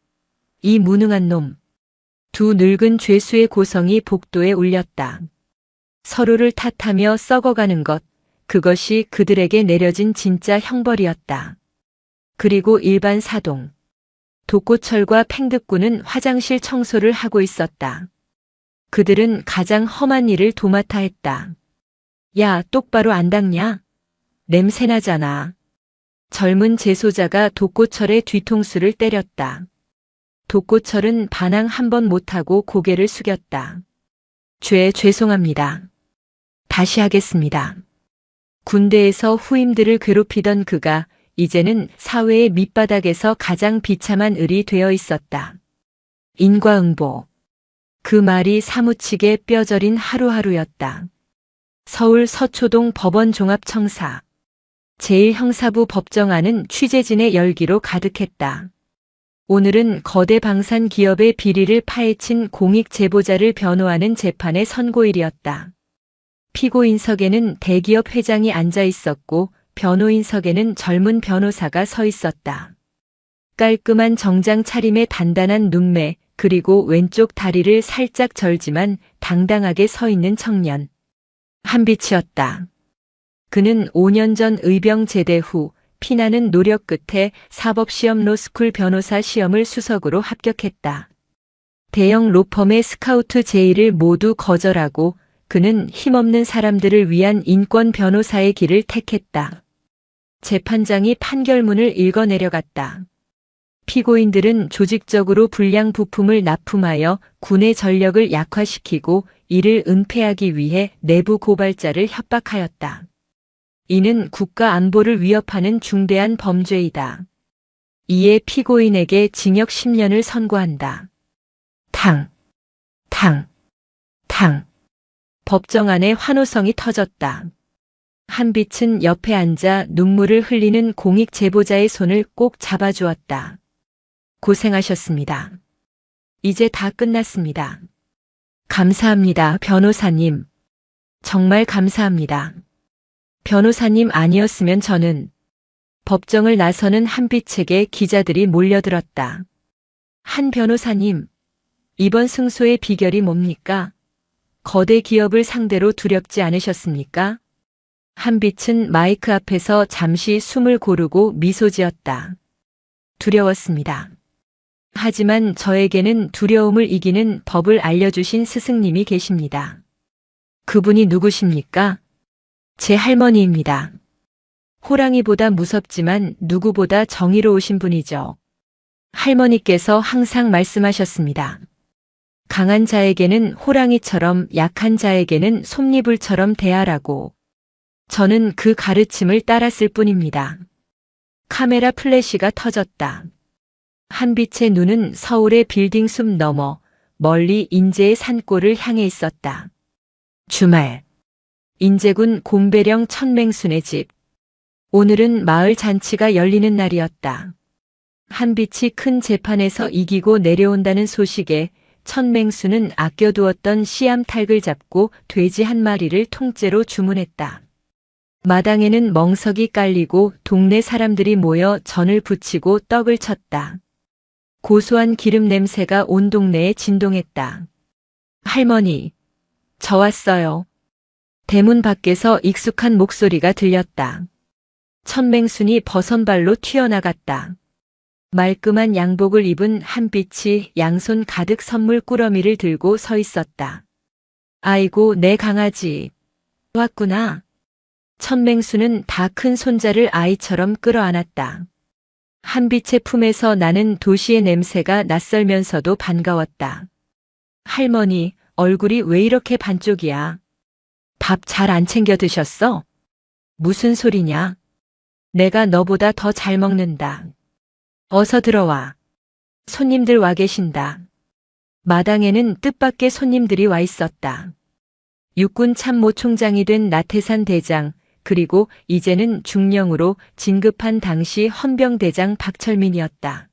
이 무능한 놈. 두 늙은 죄수의 고성이 복도에 울렸다. 서로를 탓하며 썩어가는 것, 그것이 그들에게 내려진 진짜 형벌이었다. 그리고 일반 사동. 독고철과 팽득군은 화장실 청소를 하고 있었다. 그들은 가장 험한 일을 도맡아 했다. 야, 똑바로 안 닦냐? 냄새나잖아. 젊은 재소자가 독고철의 뒤통수를 때렸다. 독고철은 반항 한 번 못하고 고개를 숙였다. 죄송합니다. 다시 하겠습니다. 군대에서 후임들을 괴롭히던 그가 이제는 사회의 밑바닥에서 가장 비참한 을이 되어 있었다. 인과응보. 그 말이 사무치게 뼈저린 하루하루였다. 서울 서초동 법원 종합청사. 제1형사부 법정안은 취재진의 열기로 가득했다. 오늘은 거대 방산 기업의 비리를 파헤친 공익 제보자를 변호하는 재판의 선고일이었다. 피고인석에는 대기업 회장이 앉아 있었고 변호인석에는 젊은 변호사가 서 있었다. 깔끔한 정장 차림의 단단한 눈매, 그리고 왼쪽 다리를 살짝 절지만 당당하게 서 있는 청년. 한빛이었다. 그는 5년 전 의병 제대 후 피나는 노력 끝에 사법시험 로스쿨 변호사 시험을 수석으로 합격했다. 대형 로펌의 스카우트 제의를 모두 거절하고 그는 힘없는 사람들을 위한 인권 변호사의 길을 택했다. 재판장이 판결문을 읽어 내려갔다. 피고인들은 조직적으로 불량 부품을 납품하여 군의 전력을 약화시키고 이를 은폐하기 위해 내부 고발자를 협박하였다. 이는 국가 안보를 위협하는 중대한 범죄이다. 이에 피고인에게 징역 10년을 선고한다. 탕, 탕, 탕. 법정 안에 환호성이 터졌다. 한빛은 옆에 앉아 눈물을 흘리는 공익 제보자의 손을 꼭 잡아주었다. 고생하셨습니다. 이제 다 끝났습니다. 감사합니다, 변호사님. 정말 감사합니다. 변호사님 아니었으면 저는... 법정을 나서는 한빛에게 기자들이 몰려들었다. 한 변호사님, 이번 승소의 비결이 뭡니까? 거대 기업을 상대로 두렵지 않으셨습니까? 한빛은 마이크 앞에서 잠시 숨을 고르고 미소 지었다. 두려웠습니다. 하지만 저에게는 두려움을 이기는 법을 알려주신 스승님이 계십니다. 그분이 누구십니까? 제 할머니입니다. 호랑이보다 무섭지만 누구보다 정의로우신 분이죠. 할머니께서 항상 말씀하셨습니다. 강한 자에게는 호랑이처럼 약한 자에게는 솜니불처럼 대하라고. 저는 그 가르침을 따랐을 뿐입니다. 카메라 플래시가 터졌다. 한빛의 눈은 서울의 빌딩 숲 너머 멀리 인제의 산골을 향해 있었다. 주말. 인제군 곰배령 천맹순의 집. 오늘은 마을 잔치가 열리는 날이었다. 한빛이 큰 재판에서 이기고 내려온다는 소식에 천맹순은 아껴두었던 씨암탉을 잡고 돼지 한 마리를 통째로 주문했다. 마당에는 멍석이 깔리고 동네 사람들이 모여 전을 부치고 떡을 쳤다. 고소한 기름 냄새가 온 동네에 진동했다. 할머니, 저 왔어요. 대문 밖에서 익숙한 목소리가 들렸다. 천맹순이 버선발로 튀어나갔다. 말끔한 양복을 입은 한빛이 양손 가득 선물 꾸러미를 들고 서 있었다. 아이고, 내 강아지. 왔구나. 천맹수는 다 큰 손자를 아이처럼 끌어안았다. 한빛의 품에서 나는 도시의 냄새가 낯설면서도 반가웠다. 할머니, 얼굴이 왜 이렇게 반쪽이야? 밥 잘 안 챙겨 드셨어? 무슨 소리냐? 내가 너보다 더 잘 먹는다. 어서 들어와. 손님들 와 계신다. 마당에는 뜻밖의 손님들이 와 있었다. 육군 참모총장이 된 나태산 대장, 그리고 이제는 중령으로 진급한 당시 헌병대장 박철민이었다.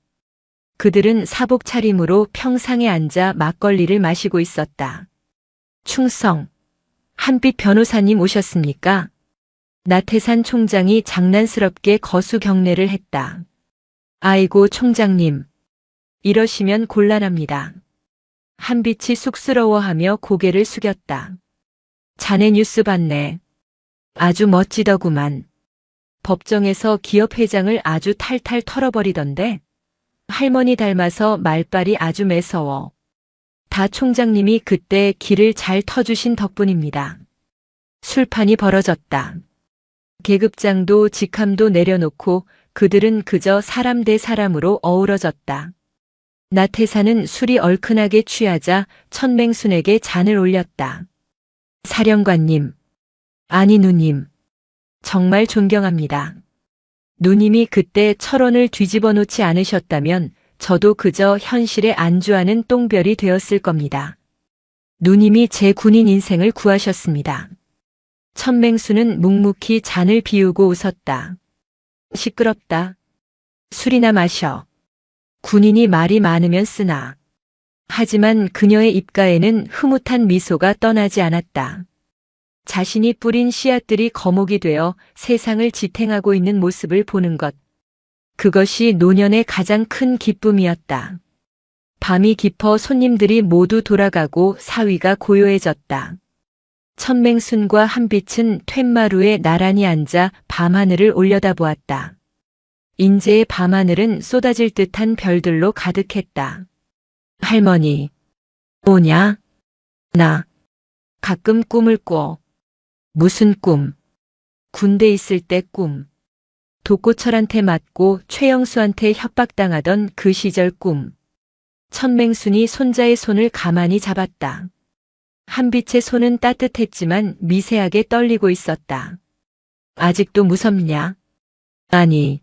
그들은 사복 차림으로 평상에 앉아 막걸리를 마시고 있었다. 충성, 한빛 변호사님 오셨습니까? 나태산 총장이 장난스럽게 거수 경례를 했다. 아이고 총장님, 이러시면 곤란합니다. 한빛이 쑥스러워하며 고개를 숙였다. 자네 뉴스 봤네. 아주 멋지더구만. 법정에서 기업회장을 아주 탈탈 털어버리던데. 할머니 닮아서 말빨이 아주 매서워. 다 총장님이 그때 기를 잘 터주신 덕분입니다. 술판이 벌어졌다. 계급장도 직함도 내려놓고 그들은 그저 사람 대 사람으로 어우러졌다. 나태산은 술이 얼큰하게 취하자 천맹순에게 잔을 올렸다. 사령관님, 아니 누님, 정말 존경합니다. 누님이 그때 철원을 뒤집어 놓지 않으셨다면 저도 그저 현실에 안주하는 똥별이 되었을 겁니다. 누님이 제 군인 인생을 구하셨습니다. 천맹수는 묵묵히 잔을 비우고 웃었다. 시끄럽다. 술이나 마셔. 군인이 말이 많으면 쓰나. 하지만 그녀의 입가에는 흐뭇한 미소가 떠나지 않았다. 자신이 뿌린 씨앗들이 거목이 되어 세상을 지탱하고 있는 모습을 보는 것. 그것이 노년의 가장 큰 기쁨이었다. 밤이 깊어 손님들이 모두 돌아가고 사위가 고요해졌다. 천맹순과 한빛은 툇마루에 나란히 앉아 밤하늘을 올려다보았다. 인제의 밤하늘은 쏟아질 듯한 별들로 가득했다. 할머니, 뭐냐? 나 가끔 꿈을 꿔. 무슨 꿈? 군대 있을 때 꿈. 독고철한테 맞고 최영수한테 협박당하던 그 시절 꿈. 천맹순이 손자의 손을 가만히 잡았다. 한빛의 손은 따뜻했지만 미세하게 떨리고 있었다. 아직도 무섭냐? 아니,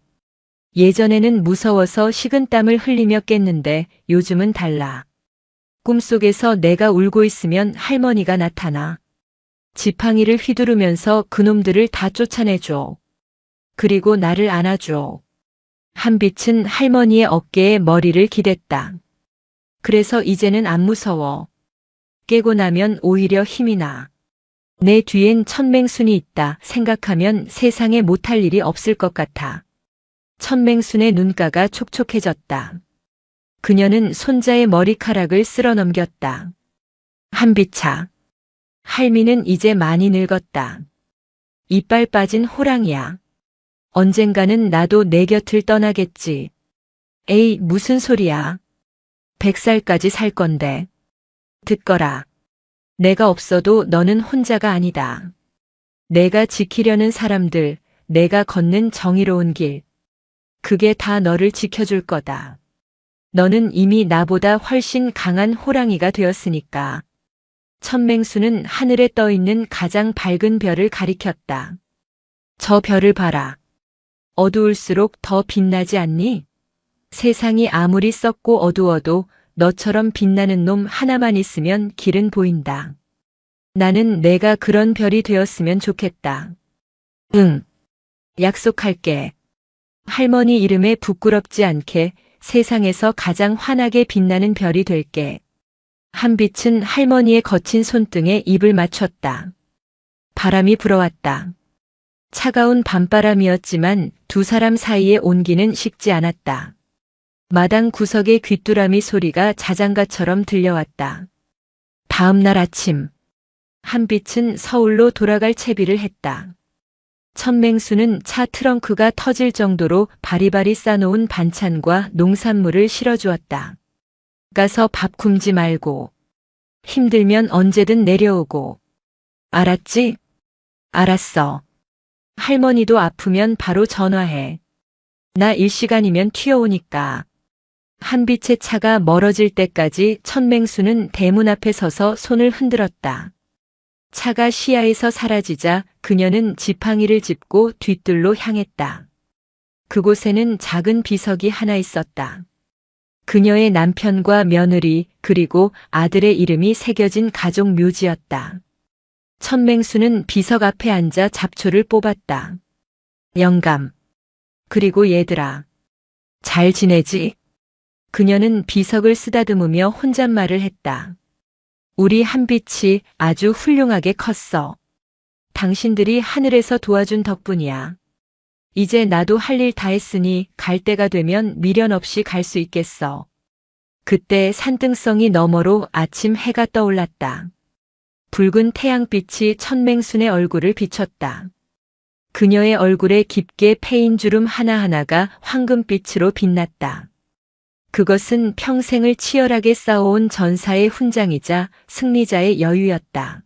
예전에는 무서워서 식은땀을 흘리며 깼는데 요즘은 달라. 꿈속에서 내가 울고 있으면 할머니가 나타나. 지팡이를 휘두르면서 그놈들을 다 쫓아내줘. 그리고 나를 안아줘. 한빛은 할머니의 어깨에 머리를 기댔다. 그래서 이제는 안 무서워. 깨고 나면 오히려 힘이 나. 내 뒤엔 천맹순이 있다 생각하면 세상에 못할 일이 없을 것 같아. 천맹순의 눈가가 촉촉해졌다. 그녀는 손자의 머리카락을 쓸어 넘겼다. 한빛아, 할미는 이제 많이 늙었다. 이빨 빠진 호랑이야. 언젠가는 나도 내 곁을 떠나겠지. 에이, 무슨 소리야. 100살까지 살 건데. 듣거라. 내가 없어도 너는 혼자가 아니다. 내가 지키려는 사람들, 내가 걷는 정의로운 길. 그게 다 너를 지켜줄 거다. 너는 이미 나보다 훨씬 강한 호랑이가 되었으니까. 천맹수는 하늘에 떠 있는 가장 밝은 별을 가리켰다. 저 별을 봐라. 어두울수록 더 빛나지 않니? 세상이 아무리 썩고 어두워도 너처럼 빛나는 놈 하나만 있으면 길은 보인다. 나는 내가 그런 별이 되었으면 좋겠다. 응. 약속할게. 할머니 이름에 부끄럽지 않게 세상에서 가장 환하게 빛나는 별이 될게. 한빛은 할머니의 거친 손등에 입을 맞췄다. 바람이 불어왔다. 차가운 밤바람이었지만 두 사람 사이의 온기는 식지 않았다. 마당 구석의 귀뚜라미 소리가 자장가처럼 들려왔다. 다음 날 아침, 한빛은 서울로 돌아갈 채비를 했다. 천맹수는 차 트렁크가 터질 정도로 바리바리 싸놓은 반찬과 농산물을 실어주었다. 가서 밥 굶지 말고, 힘들면 언제든 내려오고. 알았지? 알았어. 할머니도 아프면 바로 전화해. 나 일시간이면 튀어오니까. 한빛의 차가 멀어질 때까지 천맹수는 대문 앞에 서서 손을 흔들었다. 차가 시야에서 사라지자 그녀는 지팡이를 짚고 뒤뜰로 향했다. 그곳에는 작은 비석이 하나 있었다. 그녀의 남편과 며느리 그리고 아들의 이름이 새겨진 가족 묘지였다. 천맹수는 비석 앞에 앉아 잡초를 뽑았다. 영감. 그리고 얘들아. 잘 지내지? 그녀는 비석을 쓰다듬으며 혼잣말을 했다. 우리 한빛이 아주 훌륭하게 컸어. 당신들이 하늘에서 도와준 덕분이야. 이제 나도 할 일 다 했으니 갈 때가 되면 미련 없이 갈 수 있겠어. 그때 산등성이 너머로 아침 해가 떠올랐다. 붉은 태양빛이 천맹순의 얼굴을 비췄다. 그녀의 얼굴에 깊게 패인 주름 하나하나가 황금빛으로 빛났다. 그것은 평생을 치열하게 싸워온 전사의 훈장이자 승리자의 여유였다.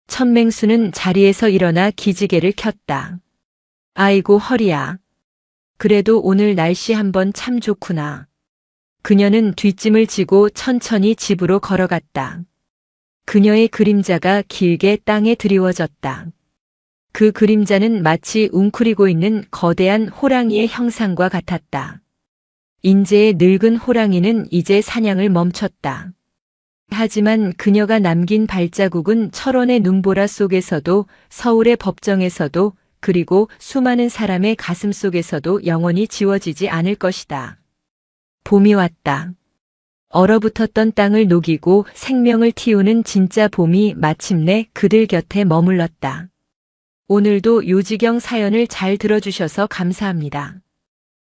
천맹수는 자리에서 일어나 기지개를 켰다. 아이고 허리야. 그래도 오늘 날씨 한번 참 좋구나. 그녀는 뒷짐을 지고 천천히 집으로 걸어갔다. 그녀의 그림자가 길게 땅에 드리워졌다. 그 그림자는 마치 웅크리고 있는 거대한 호랑이의 형상과 같았다. 인제의 늙은 호랑이는 이제 사냥을 멈췄다. 하지만 그녀가 남긴 발자국은 철원의 눈보라 속에서도 서울의 법정에서도 그리고 수많은 사람의 가슴 속에서도 영원히 지워지지 않을 것이다. 봄이 왔다. 얼어붙었던 땅을 녹이고 생명을 틔우는 진짜 봄이 마침내 그들 곁에 머물렀다. 오늘도 요지경 사연을 잘 들어주셔서 감사합니다.